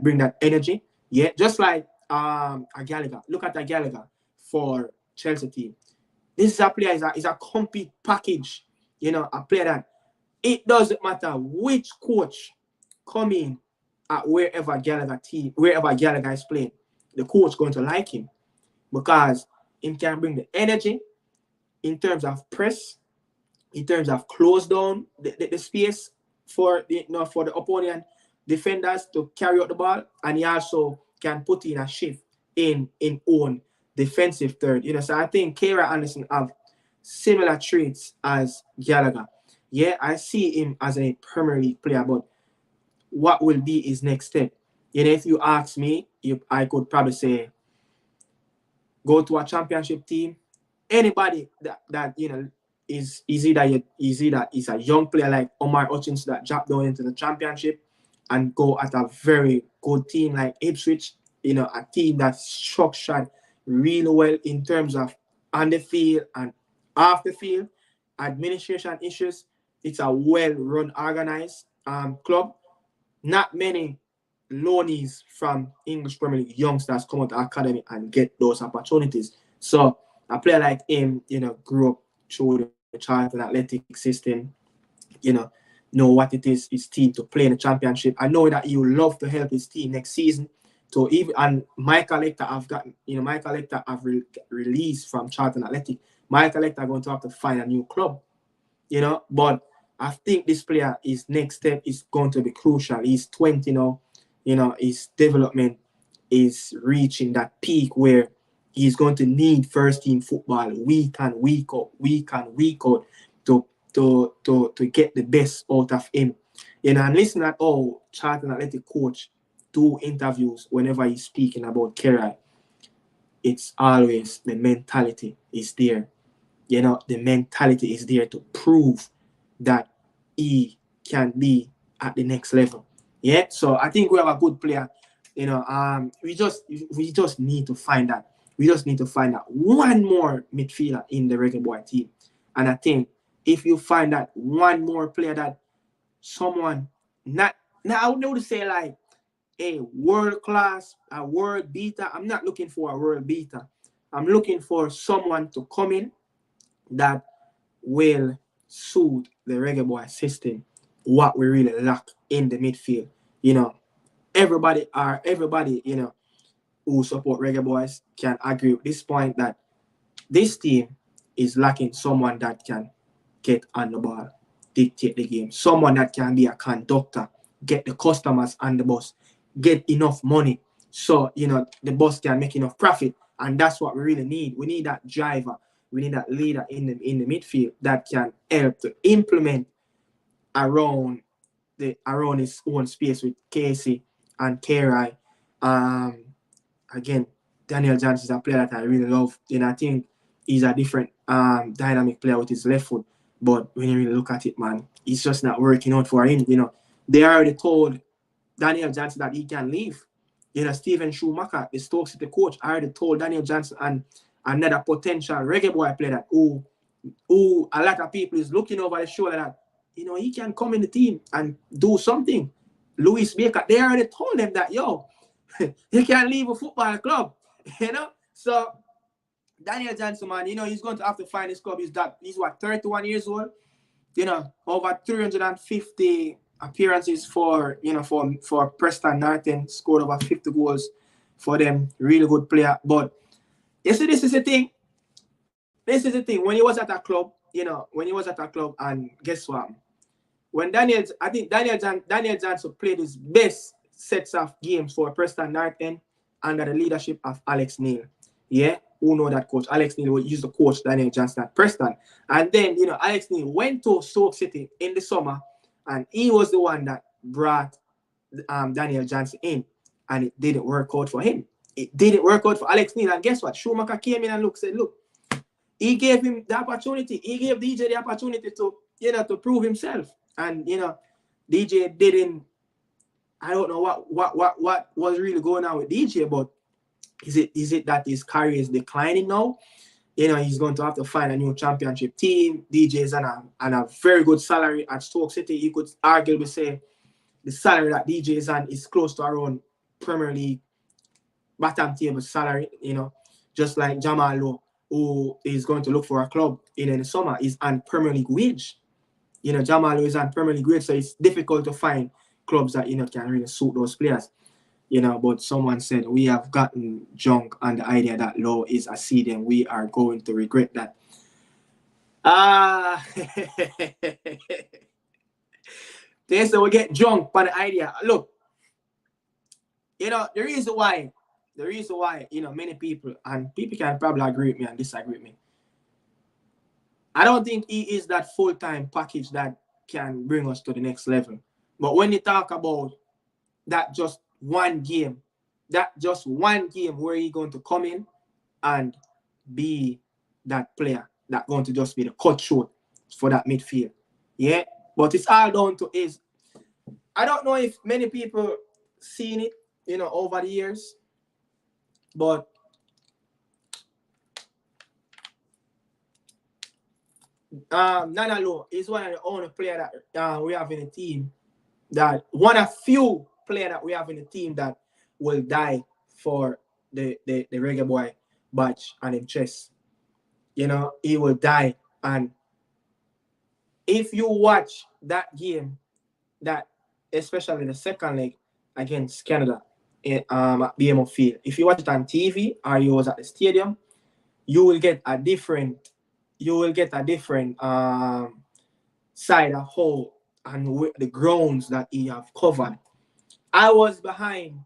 bring that energy. Yeah, just like a Gallagher. Look at a Gallagher for Chelsea team. This is a player is a complete package. A player that it doesn't matter which coach come in at wherever Gallagher is playing, the coach going to like him because he can bring the energy in terms of press, in terms of close down the space for for the opponent defenders to carry out the ball, and he also can put in a shift in own defensive third. So I think Kara Anderson have similar traits as Gallagher. Yeah, I see him as a Premier League player, but what will be his next step? If you ask me, I could probably say go to a championship team. Anybody that is a young player like Omar Hutchins that dropped down into the championship and go at a very good team like Ipswich, a team that's structured really well in terms of on the field and off the field, administration issues. It's a well-run, organized club. Not many loanees from English Premier League youngsters come out of the academy and get those opportunities. So a player like him, grew up through the Charlton Athletic system, know what it is his team to play in the championship. I know that he would love to help his team next season. So and Michael Lecter have released from Charlton Athletic. Michael Lecter going to have to find a new club, but I think this player, his next step is going to be crucial. He's 20 now. His development is reaching that peak where he's going to need first team football week in, week out to get the best out of him. And listen at all Charlton Athletic coach do interviews whenever he's speaking about Kerai. It's always the mentality is there. The mentality is there to prove that he can be at the next level. Yeah, so I think we have a good player. We just need to find that. We just need to find out one more midfielder in the Reggae Boy team. And I think if you find that one more player that someone not now I would know to say like a world class, a world beater. I'm not looking for a world beater. I'm looking for someone to come in that will suit the Reggae Boy system, what we really lack in the midfield. Everybody, who support Reggae Boys can agree with this point that this team is lacking someone that can get on the ball, dictate the game, someone that can be a conductor, get the customers on the bus, get enough money so, the bus can make enough profit. And that's what we really need. We need that driver. We need that leader in the midfield that can help to implement around his own space with Casey and Kerai. Again, Daniel Johnson is a player that I really love. I think he's a different dynamic player with his left foot. But when you really look at it, man, it's just not working out for him. They already told Daniel Johnson that he can leave. Steven Schumacher, the Stoke City coach, already told Daniel Johnson and another potential Reggae Boy player that who a lot of people is looking over the shoulder that he can come in the team and do something. Louis Baker, they already told him that you can't leave a football club, So Daniel Johnson, man, he's going to have to find his club. He's 31 years old, over 350 appearances for Preston Norton, scored over 50 goals for them. Really good player. But you see, this is the thing. When he was at a club, and guess what? When Daniel Johnson played his best sets of games for Preston Norton under the leadership of Alex Neil. Yeah, who know that coach? Alex Neil used to coach Daniel Johnson at Preston. And then, Alex Neil went to Stoke City in the summer, and he was the one that brought Daniel Johnson in, and it didn't work out for him. it didn't work out for Alex Neil. And guess what? Schumacher came in and said, look, he gave him the opportunity. He gave DJ the opportunity to, to prove himself. And, DJ didn't, I don't know what was really going on with DJ, but is it that his career is declining now? He's going to have to find a new championship team. DJ is on a very good salary at Stoke City. You could arguably say the salary that DJ is on is close to our own Premier League bottom table salary, just like Jamal Lowe, who is going to look for a club in the summer, is on Premier League wage. Jamal Lowe is on Premier League wage, so it's difficult to find clubs that, can really suit those players. But someone said we have gotten junk on the idea that Lowe is a seed and we are going to regret that. They say we get junk on the idea. Look, the reason why, many people, and people can probably agree with me and disagree with me, I don't think he is that full-time package that can bring us to the next level. But when you talk about that just one game where he's going to come in and be that player that's going to just be the cut short for that midfield. Yeah, but it's all down to his. I don't know if many people seen it, over the years, but Nana Lowe is one of the only players that we have in the team, that one of few players that we have in the team that will die for the Reggae Boy badge and his chest. He will die. And if you watch that game, that especially the second leg against Canada at BMO Field, if you watch it on TV or you was at the stadium, you will get a different side of how and the grounds that he have covered. I was behind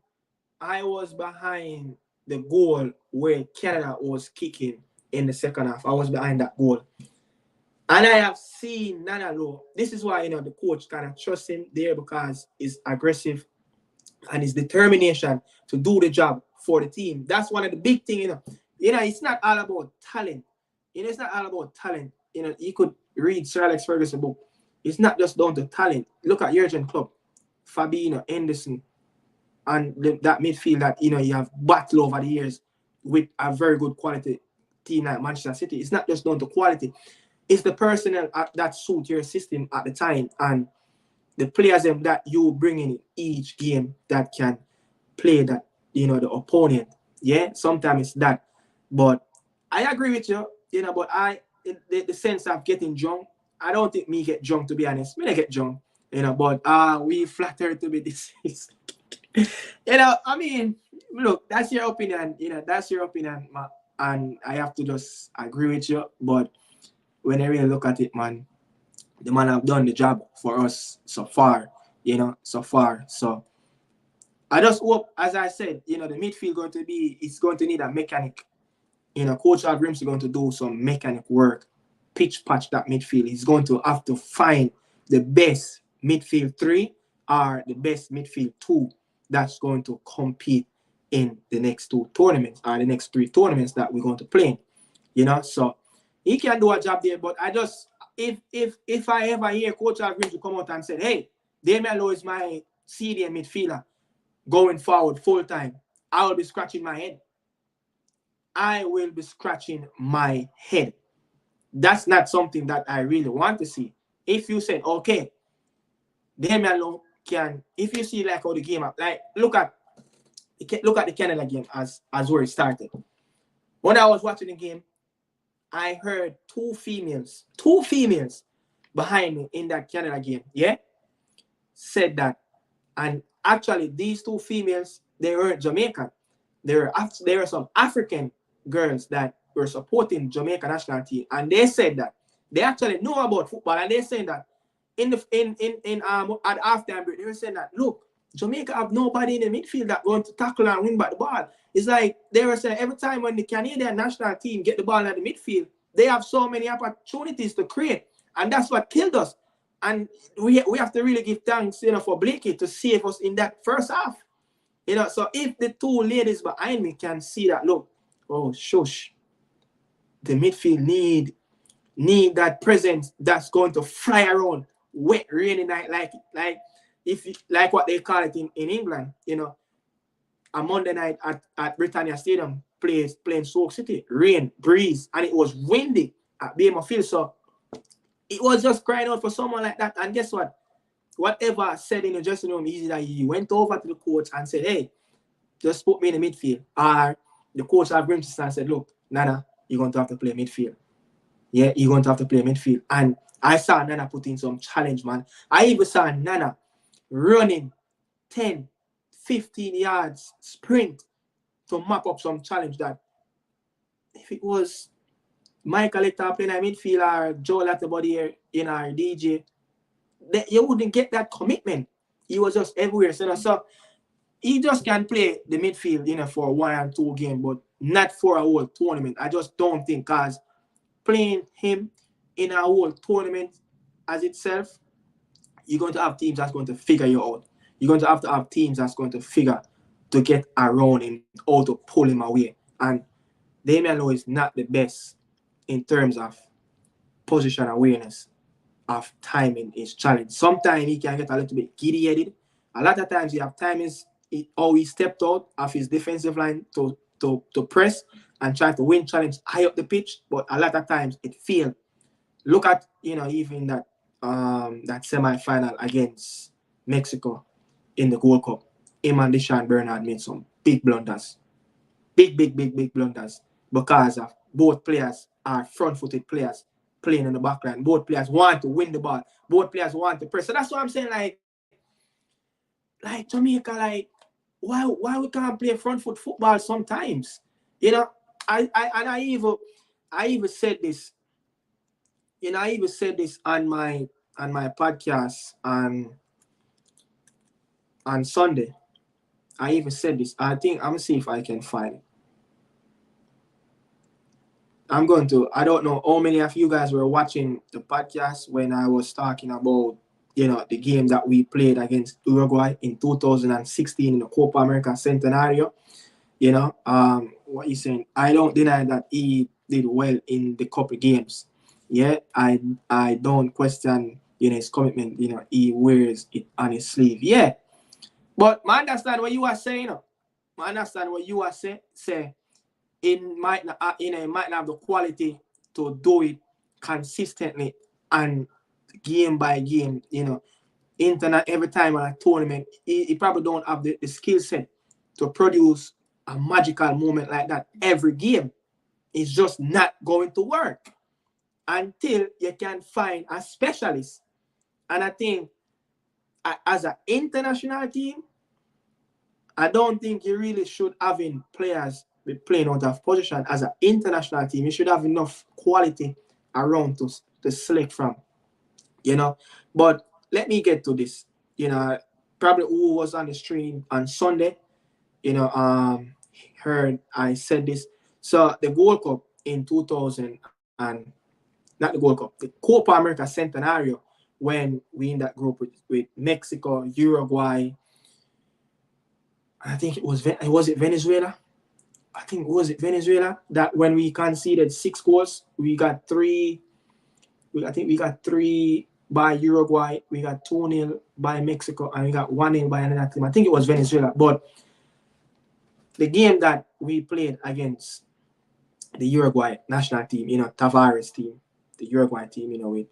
the goal where Canada was kicking in the second half. I was behind that goal. And I have seen Nana Lowe. This is why, the coach kind of trusts him there, because he's aggressive and his determination to do the job for the team. That's one of the big things, it's not all about talent. It's not all about talent. You could read Sir Alex Ferguson book. It's not just down to talent. Look at Jurgen Klopp, Fabinho, Henderson, and that midfield that, you have battled over the years with a very good quality team like Manchester City. It's not just down to quality. It's the personnel that suit your system at the time, and the players that you bring in each game that can play that, the opponent. Yeah, sometimes it's that. But I agree with you, but the sense of getting drunk, I don't think me get drunk, to be honest. Me I get drunk, but we flattered to be deceased. I mean, look, that's your opinion, and I have to just agree with you. But when I really look at it, man, the man have done the job for us so far, So I just hope, as I said, the midfield it's going to need a mechanic. Coach Grimms is going to do some mechanic work, pitch patch that midfield. He's going to have to find the best midfield 3 or the best midfield 2 that's going to compete in the next 2 tournaments or the next 3 tournaments that we're going to play. So he can do a job there. But I just, if I ever hear Coach Grimms come out and say, hey, Damian Lowe is my CDM midfielder going forward full time, I will be scratching my head. I will be scratching my head. That's not something that I really want to see. If you said, okay, Damian Lowe can, if you see like how the game up, like look at the Canada game as where it started. When I was watching the game, I heard two females behind me in that Canada game, yeah, said that. And actually, these 2 females, they weren't Jamaican. There were some African girls that were supporting Jamaica national team, and they said that they actually know about football, and they said that at halftime break, they were saying that, look, Jamaica have nobody in the midfield that going to tackle and win back the ball. It's like they were saying every time when the Canadian national team get the ball at the midfield, they have so many opportunities to create, and that's what killed us. And we have to really give thanks, for Blakey to save us in that first half. You know, so if the two ladies behind me can see that, look, oh shush, the midfield need that presence that's going to fly around wet, rainy night, like if like what they call it in England, you know, a Monday night at Britannia Stadium playing Stoke City, rain, breeze, and it was windy at BMO Field. So it was just crying out for someone like that. And guess what? Whatever said in the dressing room is that he went over to the coach and said, hey, just put me in the midfield. Or the coach of Grimston said, look, Nana, you're going to have to play midfield. Yeah, you're going to have to play midfield. And I saw Nana put in some challenge, man. I even saw Nana running 10, 15 yards sprint to map up some challenge that if it was Michael Lecter playing a midfield or Joe Latterbody in our DJ, you wouldn't get that commitment. He was just everywhere. So he just can play the midfield, you know, for 1 and 2 games, but not for a whole tournament. I just don't think, because playing him in a whole tournament as itself, you're going to have teams that's going to figure you out. You're going to have teams that's going to figure to get around him, or to pull him away. And Damian Lowe is not the best in terms of position awareness, of timing his challenge. Sometimes he can get a little bit giddy-headed. A lot of times he have timings, how he stepped out of his defensive line to press and try to win challenge high up the pitch, but a lot of times it failed. Look at, you know, even that semi-final against Mexico in the Gold Cup. Him and Deshaun Bernard made some big blunders. Big blunders, because of both players are front-footed players playing in the backline. Both players want to win the ball. Both players want to press. So that's what I'm saying, like Jamaica, like why we can't play front foot football sometimes? You know, I even said this. You know, I even said this on my podcast on Sunday. I even said this. I think I'm gonna see if I can find it. I don't know how many of you guys were watching the podcast when I was talking about, you know, the game that we played against Uruguay in 2016 in the Copa America Centenario. You know, what you saying? I don't deny that he did well in the couple games. Yeah, I don't question, you know, his commitment. You know, he wears it on his sleeve. Yeah, but I understand what you are saying. I understand what you are saying. Say it might not, you know, it might not have the quality to do it consistently and game by game. You know, internet every time on a tournament, he probably don't have the skill set to produce a magical moment like that every game. It's just not going to work until you can find a specialist. And I think as an international team, I don't think you really should have in players be playing out of position. As an international team, you should have enough quality around to select from, you know. But let me get to this. You know, probably who was on the stream on Sunday, you know, heard I said this. So the Gold Cup in 2000 and not the Gold Cup, the Copa America Centenario, when we in that group with Mexico, Uruguay, I think it was it Venezuela? I think was it Venezuela that when we conceded 6 goals, we got 3. I think we got 3 by Uruguay, we got 2-0 by Mexico, and we got 1-0 by another team. I think it was Venezuela. But the game that we played against the Uruguay national team, you know, Tavares team, the Uruguay team, you know, with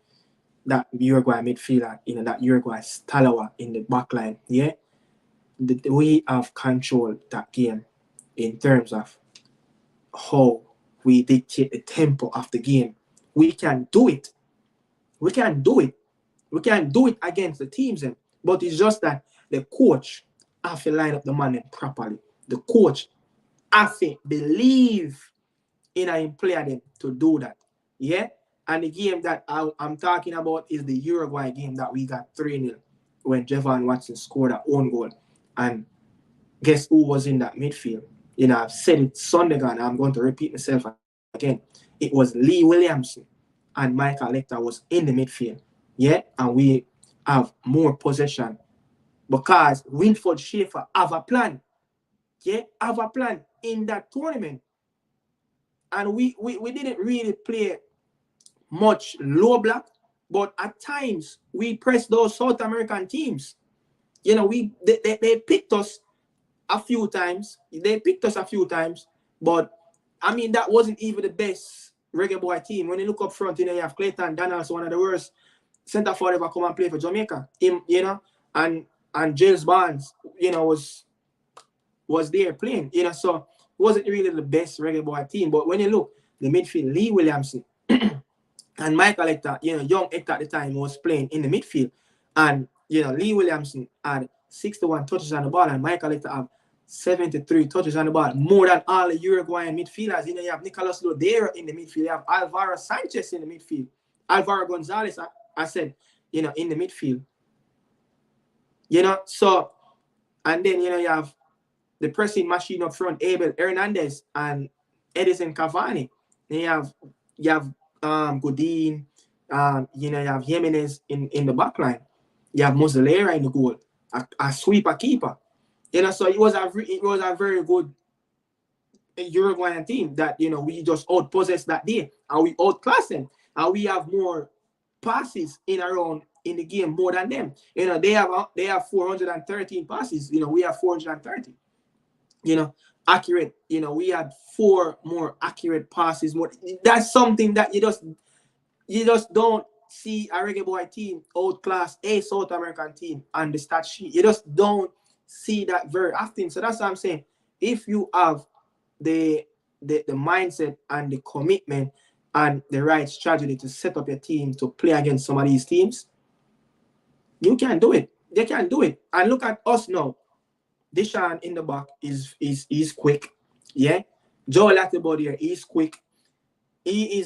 that Uruguay midfielder, you know, that Uruguay Stalawa in the back line, yeah, we have controlled that game in terms of how we dictate the tempo of the game. We can do it. We can do it. We can do it against the teams, but it's just that the coach have to line up the man properly. The coach have to believe in a player them to do that. Yeah? And the game that I'm talking about is the Uruguay game that we got 3-0 when Javon Watson scored an own goal. And guess who was in that midfield? You know, I've said it Sunday ago, and I'm going to repeat myself again. It was Lee Williamson and Michael Lecter was in the midfield. Yeah? And we have more possession because Winford Schaefer have a plan. yeah, have a plan in that tournament. And we didn't really play much low block, but at times we pressed those South American teams. You know, they picked us a few times. They picked us a few times, but I mean that wasn't even the best Reggae Boy team. When you look up front, you know, you have Clayton Donaldson, one of the worst center forward ever come and play for Jamaica. Him, you know, and James Barnes, you know, was there playing, you know, so it wasn't really the best Reggae Boy team. But when you look, the midfield, Lee Williamson and Michael Hector, you know, young Hector at the time was playing in the midfield. And, you know, Lee Williamson had 61 touches on the ball and Michael Hector had 73 touches on the ball, more than all the Uruguayan midfielders. You know, you have Nicolas Lodero in the midfield, you have Alvaro Sanchez in the midfield, Alvaro Gonzalez, I said, you know, in the midfield. You know, so, and then, you know, you have the pressing machine up front, Abel Hernandez and Edison Cavani. Then you have Godin, you know, you have Jimenez in the back line. You have Muslera in the goal, a sweeper keeper. You know, so it was a very good Uruguayan team that, you know, we just outpossessed that day and we outclassed them. And we have more passes in the game more than them. You know, they have 413 passes. You know, we have 430. You know, accurate. You know, we had 4 more accurate passes. More. That's something that you just don't see a Reggae Boy team outclass a South American team on the stat sheet. You just don't see that very often. So that's what I'm saying. If you have the mindset and the commitment and the right strategy to set up your team to play against some of these teams, you can do it. They can do it. And look at us now. Deshaun in the back is quick. Yeah. Joe Latibody is quick. He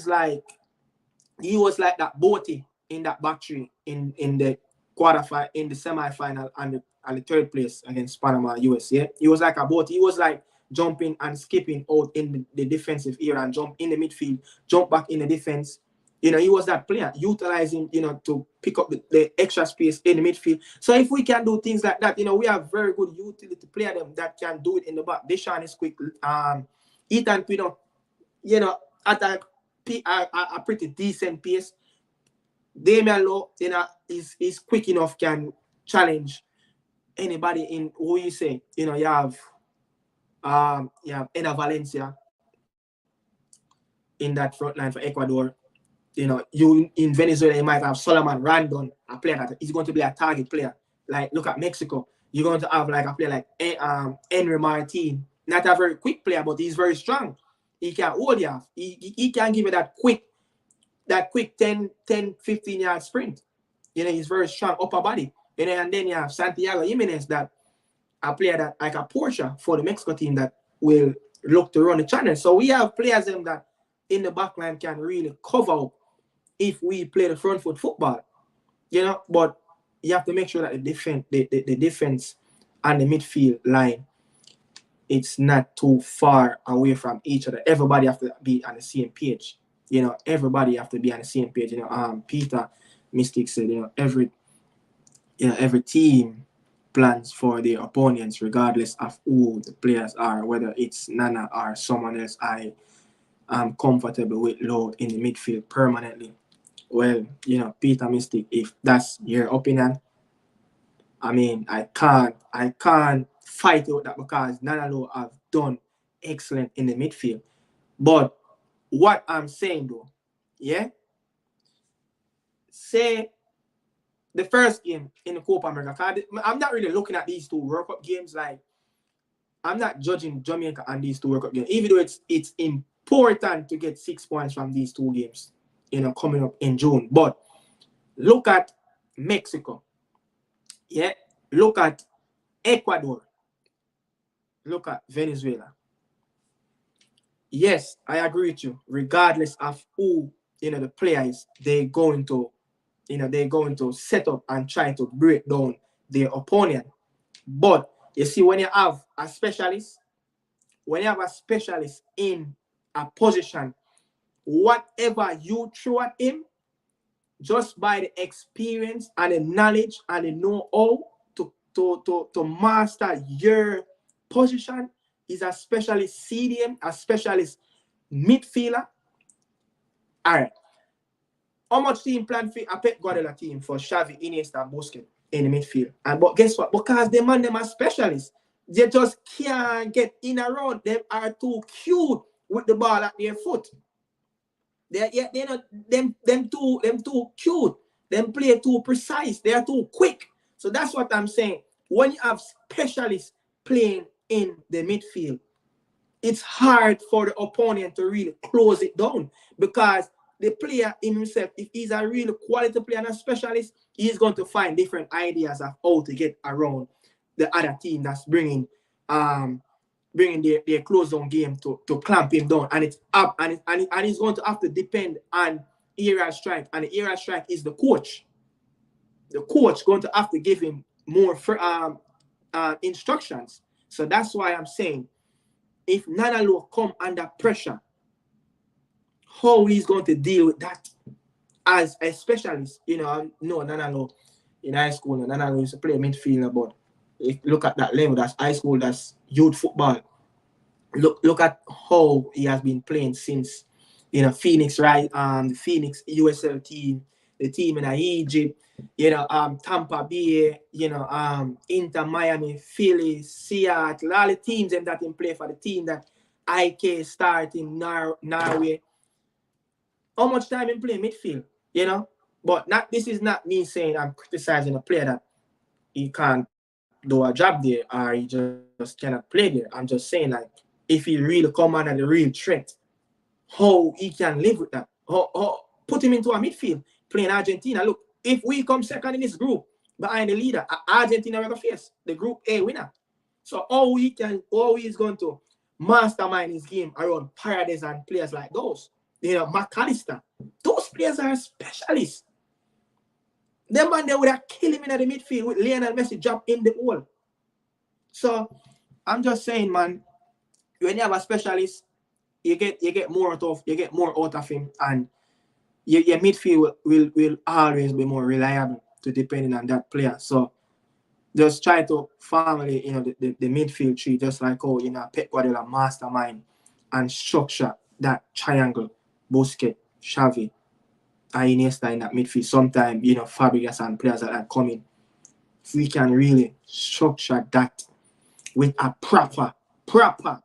was like that Boaty in that back three in the quarterfinal, in the semi-final and the third place against Panama US. Yeah. He was like a Boaty. He was like jumping and skipping out in the defensive area and jump in the midfield, jump back in the defense. You know, he was that player, utilizing, you know, to pick up the extra space in the midfield. So if we can do things like that, you know, we have very good utility player them that can do it in the back. Deshaun is quick. Ethan Pino, you know, at a pretty decent pace. Damian Lowe, you know, is quick enough, can challenge anybody in who you say. You know, you have Ena Valencia in that front line for Ecuador. You know, you in Venezuela, you might have Solomon Randon, a player that is going to be a target player. Like, look at Mexico. You're going to have like a player like Henry Martin. Not a very quick player, but he's very strong. He can hold you off. He can give you that quick 10, 15 yard sprint. You know, he's very strong upper body. You know, and then you have Santiago Jimenez, that a player that like a Porsche for the Mexico team that will look to run the channel. So we have players them that in the back line can really cover up if we play the front foot football. You know, but you have to make sure that the defense and the midfield line, it's not too far away from each other. Everybody have to be on the same page. You know, everybody have to be on the same page. You know, Peter Mystic said, you know, every team plans for their opponents regardless of who the players are, whether it's Nana or someone else. I am comfortable with Lowe in the midfield permanently. Well, you know, Peter Mystic, if that's your opinion, I mean, I can't fight with that because Nana Lowe have done excellent in the midfield. But what I'm saying though, yeah, say the first game in the Copa America, I'm not really looking at these two World Cup games. Like, I'm not judging Jamaica on these two World Cup games, even though it's important to get 6 points from these two games, you know, coming up in June. But look at Mexico. Yeah. Look at Ecuador. Look at Venezuela. Yes, I agree with you. Regardless of who, you know, the players, they're going to set up and try to break down their opponent. But you see, when you have a specialist in a position, whatever you throw at him, just by the experience and the knowledge and the know-how to master your position, He's a specialist CDM, a specialist midfielder. All right. How much team plan for a Pep Guardiola team for Xavi, Iniesta, and Busquets in the midfield? But guess what? Because them are specialists. They just can't get in around. They are too cute with the ball at their foot. They're not them too cute. Them play too precise. They are too quick. So that's what I'm saying. When you have specialists playing in the midfield, it's hard for the opponent to really close it down, because the player in himself, if he's a really quality player and a specialist, he's going to find different ideas of how to get around the other team that's bringing their close down game to clamp him down. And it's up, and he's going to have to depend on aerial strike, and the aerial strike is the coach. The coach going to have to give him more instructions. So that's why I'm saying, if Nanalo come under pressure, how he's going to deal with that as a specialist. You know, I know Nanalo in high school, Nanalo used to play midfielder, but if you look at that level, that's high school, that's youth football. Look at how he has been playing since, you know, Phoenix, right? The Phoenix USL team, the team in Egypt, you know, Tampa Bay, you know, Inter Miami, Philly, Seattle, all the teams that he play for, the team that IK start in Norway. How much time he play midfield, you know? But this is not me saying I'm criticizing a player that he can't do a job there or he just cannot play there. I'm just saying, like, if he really come under the real threat, how he can live with that. How put him into a midfield playing Argentina. Look, if we come second in this group behind the leader, Argentina will face the Group A winner. So how he's going to mastermind his game around Paredes and players like those. You know, McAllister. Those players are specialists. Them man, they would have killed him in the midfield with Lionel Messi drop in the hole. So I'm just saying, man, when you have a specialist, you get more out of him, and your midfield will always be more reliable to depending on that player. So just try to formulate, you know, the midfield tree, just like how, you know, Pep Guardiola mastermind and structure that triangle, Busquets, Xavi, and Iniesta in that midfield. Sometimes, you know, Fabregas and players that are coming. If we can really structure that with a proper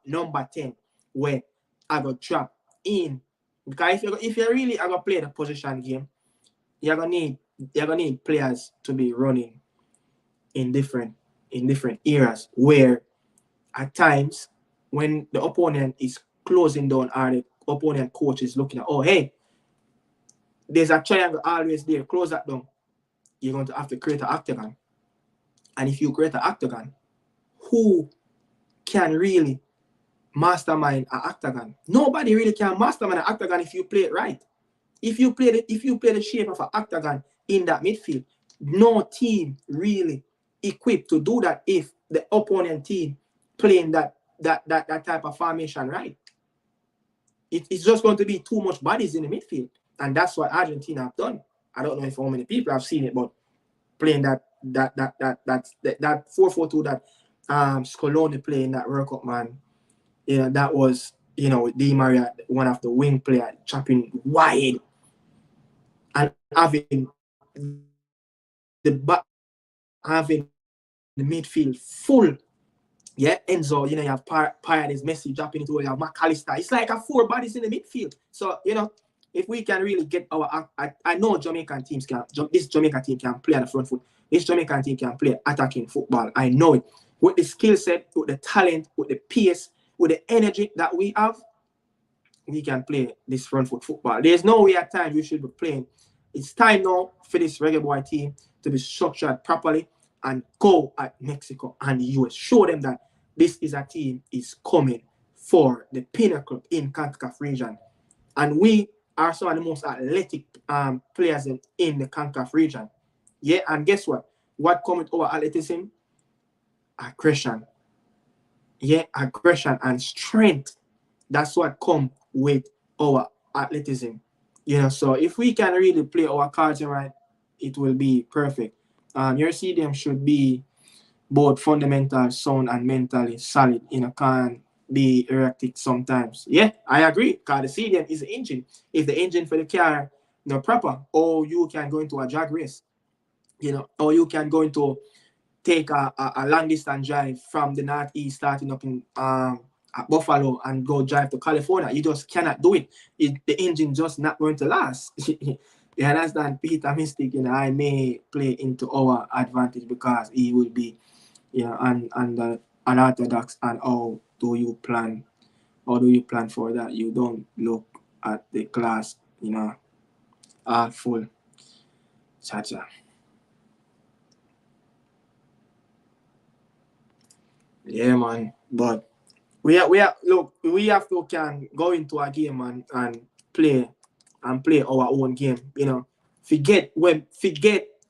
number 10 where I go drop in, because if you really are gonna play the position game, you're gonna need players to be running in different areas, where at times when the opponent is closing down or the opponent coach is looking at, oh hey, there's a triangle always there, close that down, you're going to have to create an octagon. And if you create an octagon, who can really mastermind an octagon? Nobody really can mastermind an octagon if you play it right. If you play the shape of an octagon in that midfield, no team really equipped to do that if the opponent team playing that type of formation right. It's just going to be too much bodies in the midfield, and that's what Argentina have done. I don't know if how many people have seen it, but playing that 4-4-2 that Scaloni playing that World Cup, man. You know, that was, you know, Di Maria, one of the wing player, chopping wide and having the midfield full. Yeah, Enzo, you know, you have Paredes, Messi dropping into it, you have McAllister. It's like a 4 bodies in the midfield. So, you know, if we can really get I know Jamaican teams this Jamaican team can play on the front foot. This Jamaican team can play attacking football. I know it. With the skill set, with the talent, with the pace, with the energy that we have, we can play this front foot football. There's no way at times we should be playing. It's time now for this Reggae Boy team to be structured properly and go at Mexico and the US. Show them that this is a team is coming for the pinnacle in Concacaf region. And we are some of the most athletic players in the Concacaf region. Yeah, and guess what? What comes with our athleticism? Aggression. Yeah, aggression and strength. That's what comes with our athleticism. You know, so if we can really play our cards right, it will be perfect. Your CDM should be both fundamental, sound, and mentally solid. You know, can be erratic sometimes. Yeah, I agree. Because the CDM is the engine. If the engine for the car not proper, or you can go into a drag race, or you can go into take a long distance drive from the northeast, starting up in at Buffalo and go drive to California. You just cannot do it. The engine just not going to last. You understand? Peter Mystic, I may play into our advantage because he will be, unorthodox. And how do you plan? How do you plan for that? You don't look at the class, all full. Cha-cha. Yeah, man. But we have to can go into a game and play our own game. Forget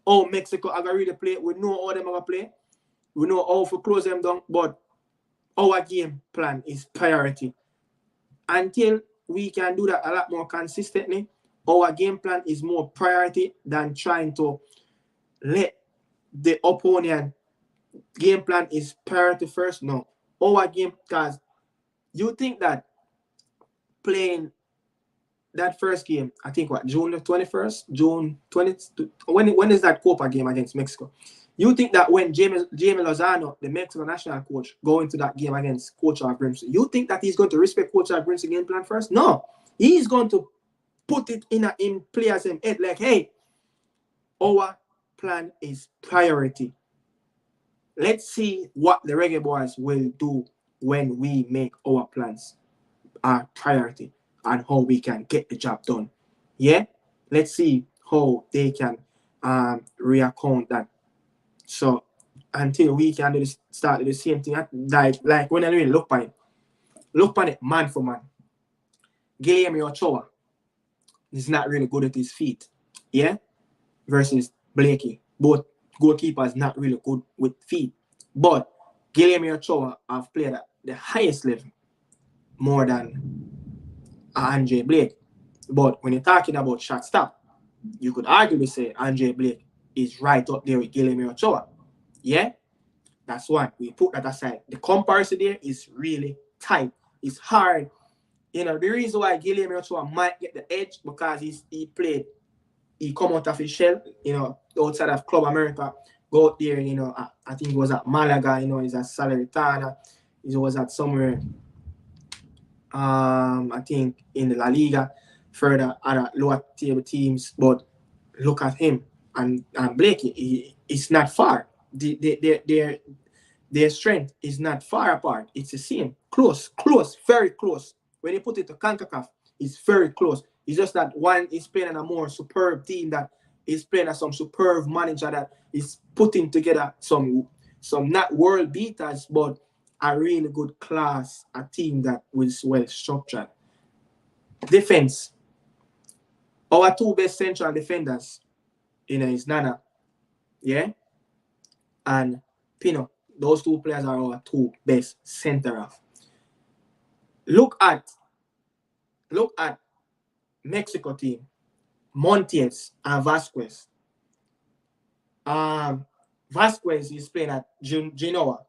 how Mexico are gonna really play. We know how them are gonna play. We know how to close them down, but our game plan is priority. Until we can do that a lot more consistently, our game plan is more priority than trying to let the opponent game plan is priority first. No. Our game, because you think that playing that first game, I think June the 21st, June 20th, when is that Copa game against Mexico? You think that when Jamie Lozano, the Mexico national coach, go into that game against Coach Grimson, you think that he's going to respect Coach Grimson's game plan first? No. He's going to put it in players' head like, hey, our plan is priority. Let's see what the Reggae Boyz will do when we make our plans our priority and how we can get the job done. Yeah? Let's see how they can reaccount that. So until we can do this, start the same thing, like when I really look on it man for man. Guilherme Ochoa is not really good at his feet. Yeah? Versus Blakey. Both goalkeepers not really good with feet. But Guilherme Ochoa have played at the highest level more than Andre Blake. But when you're talking about shot stop, you could arguably say Andre Blake is right up there with Guilherme Ochoa. Yeah? That's one. We put that aside. The comparison there is really tight. It's hard. The reason why Guilherme Ochoa might get the edge because he come out of his shell, outside of Club America, go out there, I think it was at Malaga, he's at Salernitana, he was at somewhere, I think in the La Liga, further other lower table teams, but look at him and Blakey, it's not far. Their strength is not far apart. It's the same. Close, very close. When you put it to Concacaf, it's very close. It's just that one is playing on a more superb team that is playing as some superb manager that is putting together some not world beaters, but a really good class, a team that was well structured. Defense. Our two best central defenders, is Nana, yeah, and Pino. Those two players are our two best center half. Look at Mexico team, Montes and Vasquez. Vasquez is playing at Genoa.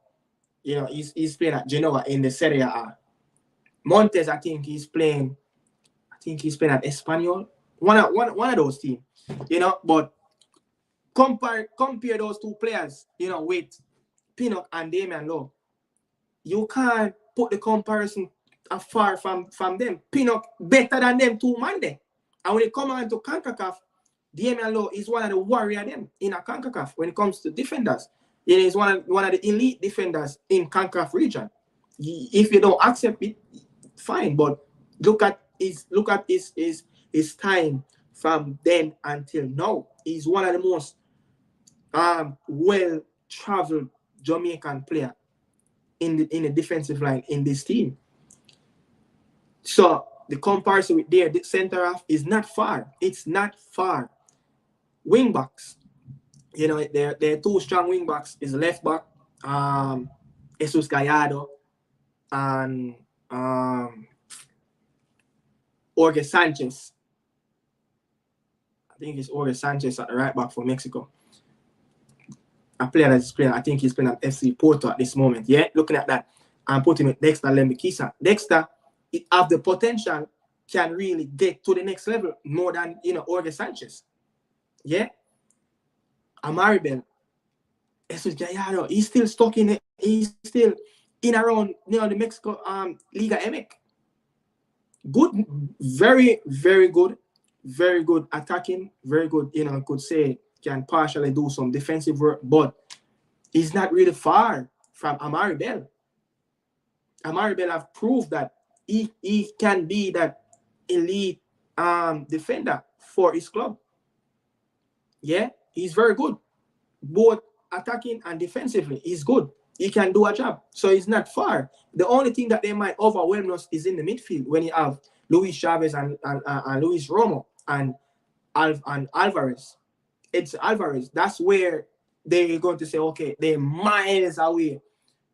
He's playing at Genoa in the Serie A. Montes, I think he's playing at Espanyol. One of those teams. But compare those two players, with Pinnock and Damian Lowe. You can't put the comparison far from them. Pinnock better than them two man there. And when it comes on to Concacaf, Damian Lowe is one of the warrior them in a Concacaf when it comes to defenders. He's one of the elite defenders in Concacaf region. If you don't accept it, fine. But look at his time from then until now. He's one of the most well-traveled Jamaican player in the defensive line in this team. So the comparison with their center half is not far. It's not far. Wing backs, their two strong wing backs is left back, Jesus Gallardo and Jorge Sanchez. I think it's Jorge Sanchez at the right back for Mexico. A player that's playing, I think he's playing at FC Porto at this moment. Yeah, looking at that. and put him with Dexter Lembikisa. Dexter, it have the potential, can really get to the next level more than Jorge Sanchez. Yeah, Amari Bell, Jesus Gallardo, he's still stuck in it. He's still in around the Mexico Liga MX. Good, very, very good attacking, very good. I could say can partially do some defensive work, but he's not really far from Amari Bell. Amari Bell have proved that he can be that elite defender for his club. Yeah, he's very good, both attacking and defensively. He's good. He can do a job. So he's not far. The only thing that they might overwhelm us is in the midfield when you have Luis Chavez and Luis Romo and Alvarez. It's Alvarez. That's where they're going to say, okay, they're miles away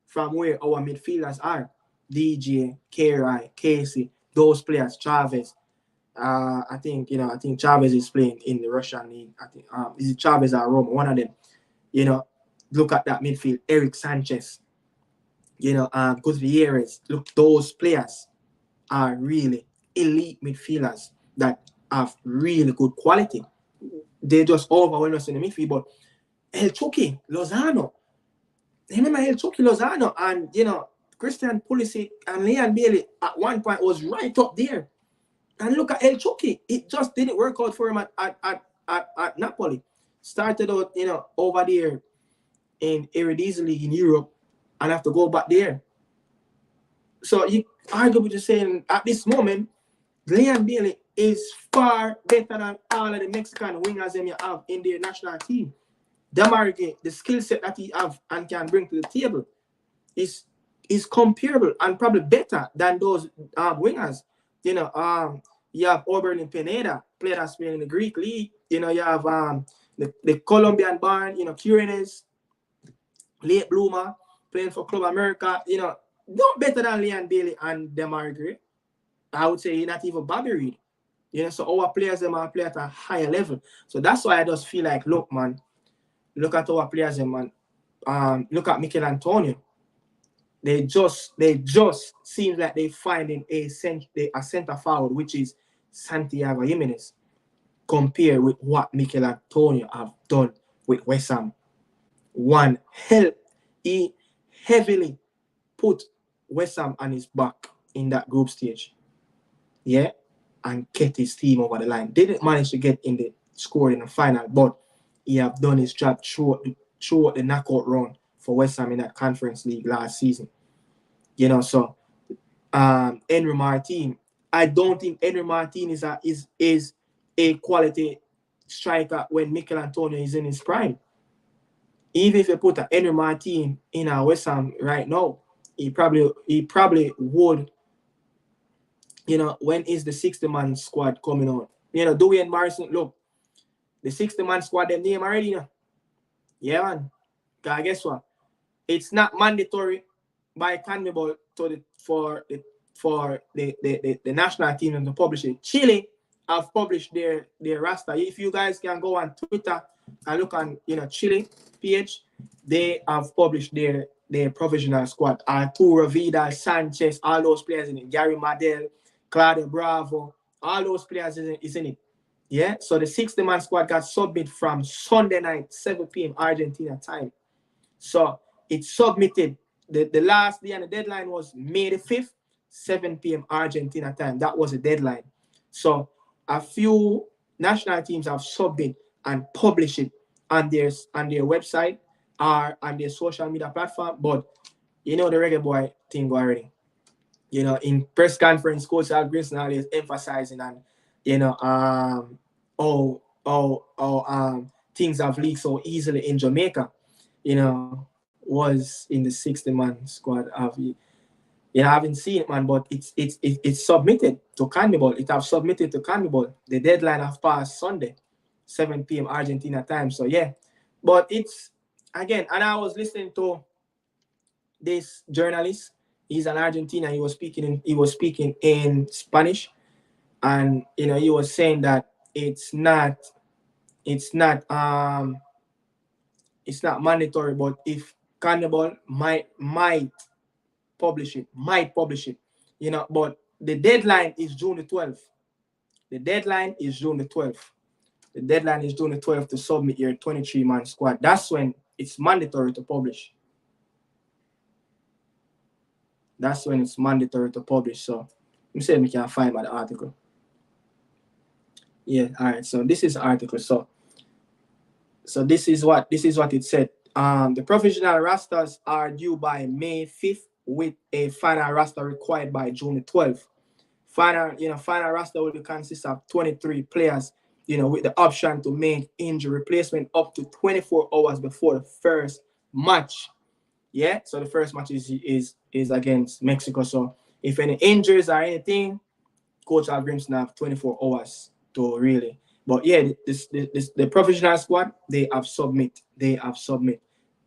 from where our midfielders are. DJ, KRI, Casey, those players, Chavez. I think Chavez is playing in the Russian league. I think is it Chavez or Roma, one of them. Look at that midfield, Eric Sanchez. Gutierrez. Look, those players are really elite midfielders that have really good quality. They just overwhelm us in the midfield. But El Chucky Lozano, remember El Chucky Lozano, and Christian Pulisic and Leon Bailey at one point was right up there. And look at El Chucky. It just didn't work out for him at Napoli. Started out, over there in Eredivisie League in Europe and have to go back there. So you arguably just saying at this moment, Leon Bailey is far better than all of the Mexican wingers you have in their national team. Demarque, the skill set that he have and can bring to the table is comparable and probably better than those wingers. You have Oberlin Pineda, player that's playing in the Greek league. You have the Colombian born, Quirones, late bloomer, playing for Club America. Not better than Leon Bailey and Demarque. I would say not even Bobby Reed. So our players are play at a higher level. So that's why I just feel like, look, man, look at our players, man. Look at Mikel Antonio. They just seem like they finding a center forward, which is Santiago Jimenez, compared with what Mikel Antonio have done with West Ham. He heavily put West Ham on his back in that group stage. Yeah, and get his team over the line. Didn't manage to get in the score in the final, but he have done his job throughout the knockout round for West Ham in that Conference League last season. So Henry Martin, I don't think Henry Martin is a quality striker when Mikel Antonio is in his prime. Even if you put a Henry Martin in our West Ham right now, he probably would. When is the 60-man squad coming on? Dwayne Morrison, look, the 60-man squad, them name already, Yeah, man. Because guess what? It's not mandatory by CONMEBOL for the national team to publish it. Chile have published their roster. If you guys can go on Twitter and look on Chile page, they have published their provisional squad. Arturo Vidal, Sanchez, all those players in it. Gary Madel, Claudio Bravo, all those players is in it. Yeah, so the 60-man squad got submitted from Sunday night, 7 p.m. Argentina time. So it's submitted. The last day and the deadline was May the 5th, 7 p.m. Argentina time. That was the deadline. So a few national teams have submitted and published it on their website or on their social media platform. But the Reggae Boy thing already. In press conference, Coach Al Grinson is emphasizing and things have leaked so easily in Jamaica. Was in the 60-man squad. I haven't seen it, man, but it's submitted to CONMEBOL. It have submitted to CONMEBOL. The deadline have passed Sunday, 7 p.m. Argentina time. So yeah, but it's again, and I was listening to this journalist. He's an Argentinian. He was speaking in Spanish, and he was saying that it's not mandatory, but if CONMEBOL might publish it, might publish it, but the deadline is June the 12th. The deadline is June the 12th. The deadline is June the 12th to submit your 23-man squad. That's when it's mandatory to publish. That's when it's mandatory to publish. So, I'm saying we can find by the article. Yeah, all right. So this is the article. So this is what it said. The provisional rosters are due by May 5th, with a final roster required by June the 12th. Final roster will consist of 23 players, with the option to make injury replacement up to 24 hours before the first match. Yeah, so the first match is against Mexico. So if any injuries or anything, Coach Algrimson have 24 hours to really. But yeah, the professional squad, they have submit.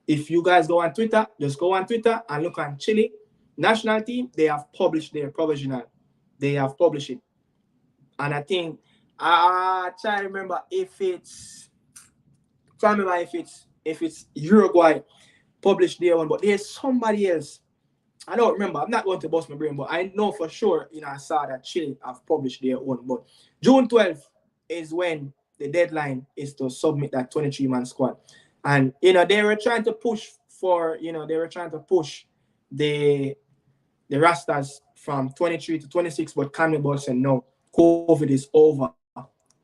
If you guys go on Twitter, just go on Twitter and look on Chile national team. They have published their provisional. They have published it. And I think I try to remember if it's Uruguay published their one, but there's somebody else. I don't remember. I'm not going to bust my brain, but I know for sure, I saw that Chile have published their own. But June 12th is when the deadline is to submit that 23-man squad. And, they were trying to push the rosters from 23 to 26, but CONMEBOL said, no, COVID is over.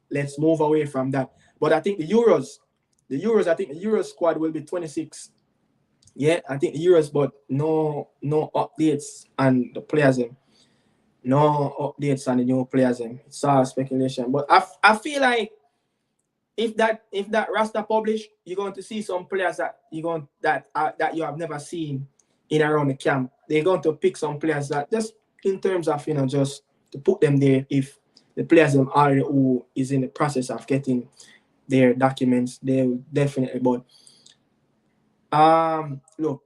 Let's move away from that. But I think the Euros squad will be 26. Yeah, I think the Euros, but no updates on the players. No updates on the new players. It's all speculation. But I feel like if that roster published, you're going to see some players that you have never seen in around the camp. They're going to pick some players that just in terms of just to put them there. If the players already who is in the process of getting their documents, they will definitely. But look,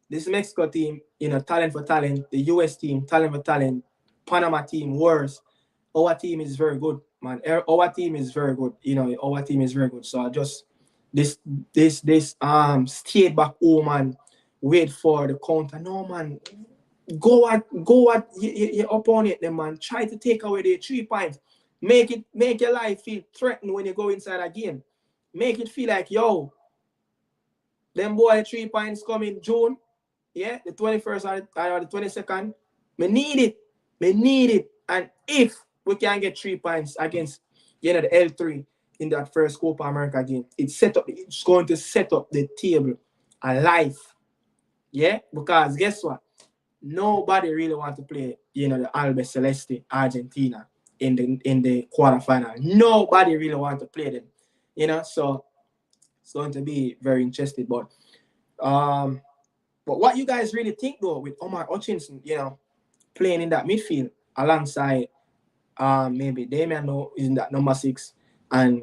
this Mexico team, talent for talent. The US team, talent for talent. Panama team, worse. Our team is very good, man. Our team is very good. Our team is very good. So I just this stay back home and wait for the counter. No, man. Go at your opponent, then, man. Try to take away the 3 points. Make your life feel threatened when you go inside a game. Make it feel like, yo, them boy 3 points come in June. Yeah, the 21st or the 22nd. Me need it. And if we can get 3 points against the L3 in that first Copa America game, it's going to set up the table alive. Yeah, because guess what? Nobody really want to play, the Albe Celeste Argentina in the quarterfinal. Nobody really want to play them. So it's going to be very interesting. But what you guys really think though with Omar Hutchinson, playing in that midfield alongside maybe Damian is in that number 6, and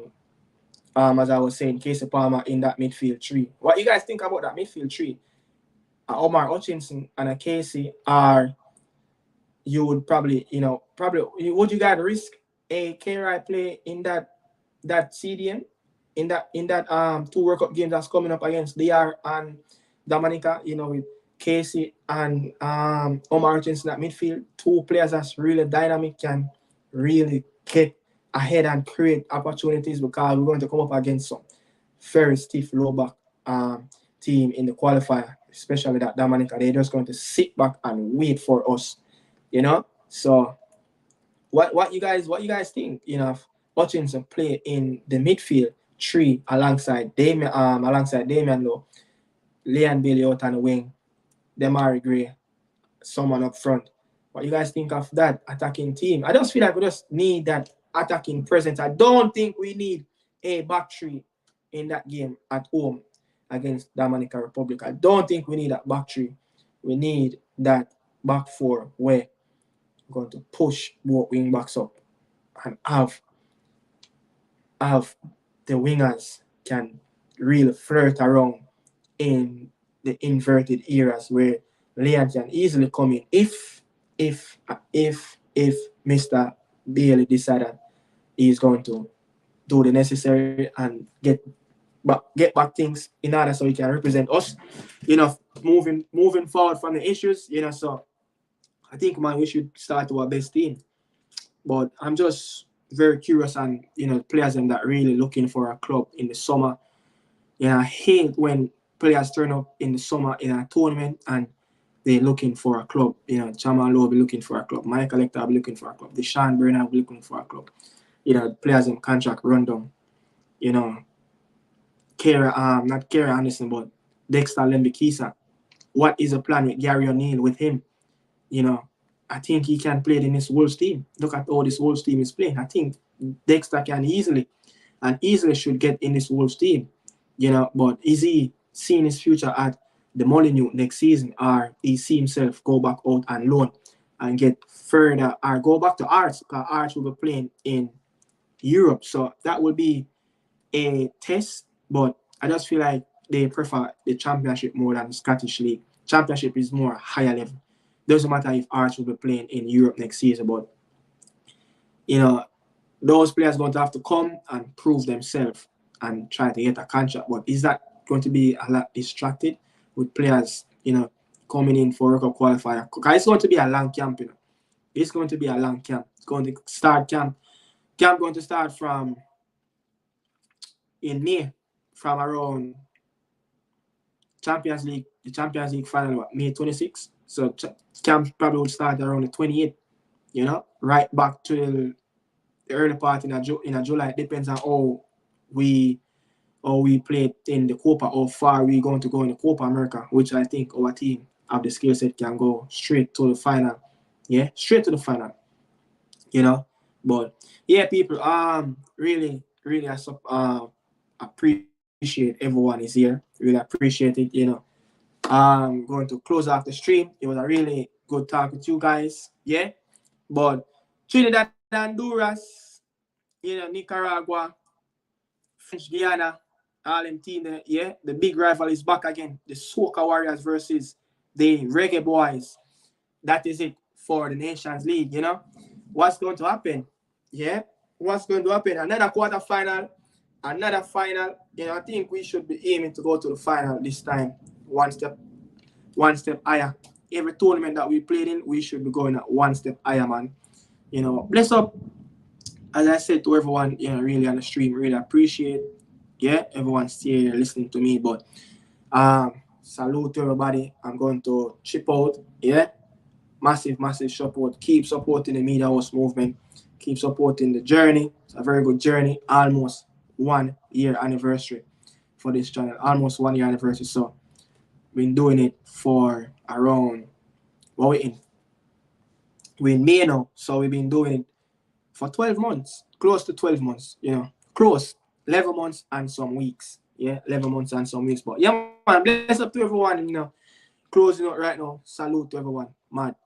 as I was saying, Casey Palmer in that midfield 3. What you guys think about that midfield 3? Omar Hutchinson and a Casey, are you would probably would you guys risk a K-Rai play in that CDM in that 2 World Cup games that's coming up against DR and Dominica, with Casey and Omar Hutchinson at midfield, 2 players that's really dynamic, can really get ahead and create opportunities, because we're going to come up against some very stiff low back team in the qualifier, especially that Dominica. They're just going to sit back and wait for us, So what you guys think, Hutchinson play in the midfield 3 alongside Damian Lowe, Leon Bailey out on the wing, Demari Gray, someone up front. What you guys think of that attacking team? I just feel like we just need that attacking presence. I don't think we need a back 3 in that game at home against Dominica Republic. I don't think we need that back 3. We need that back 4 where we're going to push both wing backs up and have the wingers can really flirt around in the inverted areas where Leon can easily come in if Mr. Bailey decided he's going to do the necessary and get get back things in order so he can represent us, moving forward from the issues, So I think, man, we should start to our best team. But I'm just very curious on, players that really looking for a club in the summer. I hate when players turn up in the summer in a tournament and they're looking for a club. Jamal will be looking for a club. Michael Lecter will be looking for a club. Deshaun Brenner will be looking for a club. Players in contract rundown. Not Kara Anderson, but Dexter Lembikisa. What is the plan with Gary O'Neill with him? I think he can play in this Wolves team. Look at how this Wolves team is playing. I think Dexter can easily should get in this Wolves team. But is he seeing his future at the Molineux next season, or he see himself go back out and loan and get further, or go back to Arts, because Arts will be playing in Europe. So that will be a test, but I just feel like they prefer the Championship more than the Scottish League. Championship is more higher level. Doesn't matter if Arts will be playing in Europe next season, but those players going to have to come and prove themselves and try to get a contract. But is that going to be a lot distracted with players, coming in for World Cup qualifier? Because it's going to be a long camp, It's going to be a long camp. It's going to start camp. Camp going to start from in May, from around the Champions League final, May 26th. So camp probably would start around the 28th, right back to the early part in July. It depends on how we played in the Copa, how far we going to go in the Copa America, which I think our team have the skill set can go straight to the final. Yeah, straight to the final. But yeah, people, really, really, I appreciate everyone is here. Really appreciate it. Going to close off the stream. It was a really good talk with you guys. Yeah, but Trinidad and Honduras, Nicaragua, French Guiana, all them team there, yeah. The big rival is back again. The Soca Warriors versus the Reggae Boyz. That is it for the Nations League, What's going to happen? Yeah. What's going to happen? Another quarterfinal, another final. I think we should be aiming to go to the final this time. One step higher. Every tournament that we played in, we should be going at one step higher, man. Bless up. As I said to everyone, really on the stream, really appreciate, everyone's here listening to me. But salute to everybody. I'm going to chip out, massive support. Keep supporting the Media House movement. Keep supporting the journey. It's a very good journey. Almost 1 year anniversary for this channel. Almost 1 year anniversary. So been doing it for around, we're in May now. So we've been doing it for 12 months, close to 12 months, close, 11 months and some weeks, 11 months and some weeks. But yeah, man, bless up to everyone, closing out right now. Salute to everyone, mad.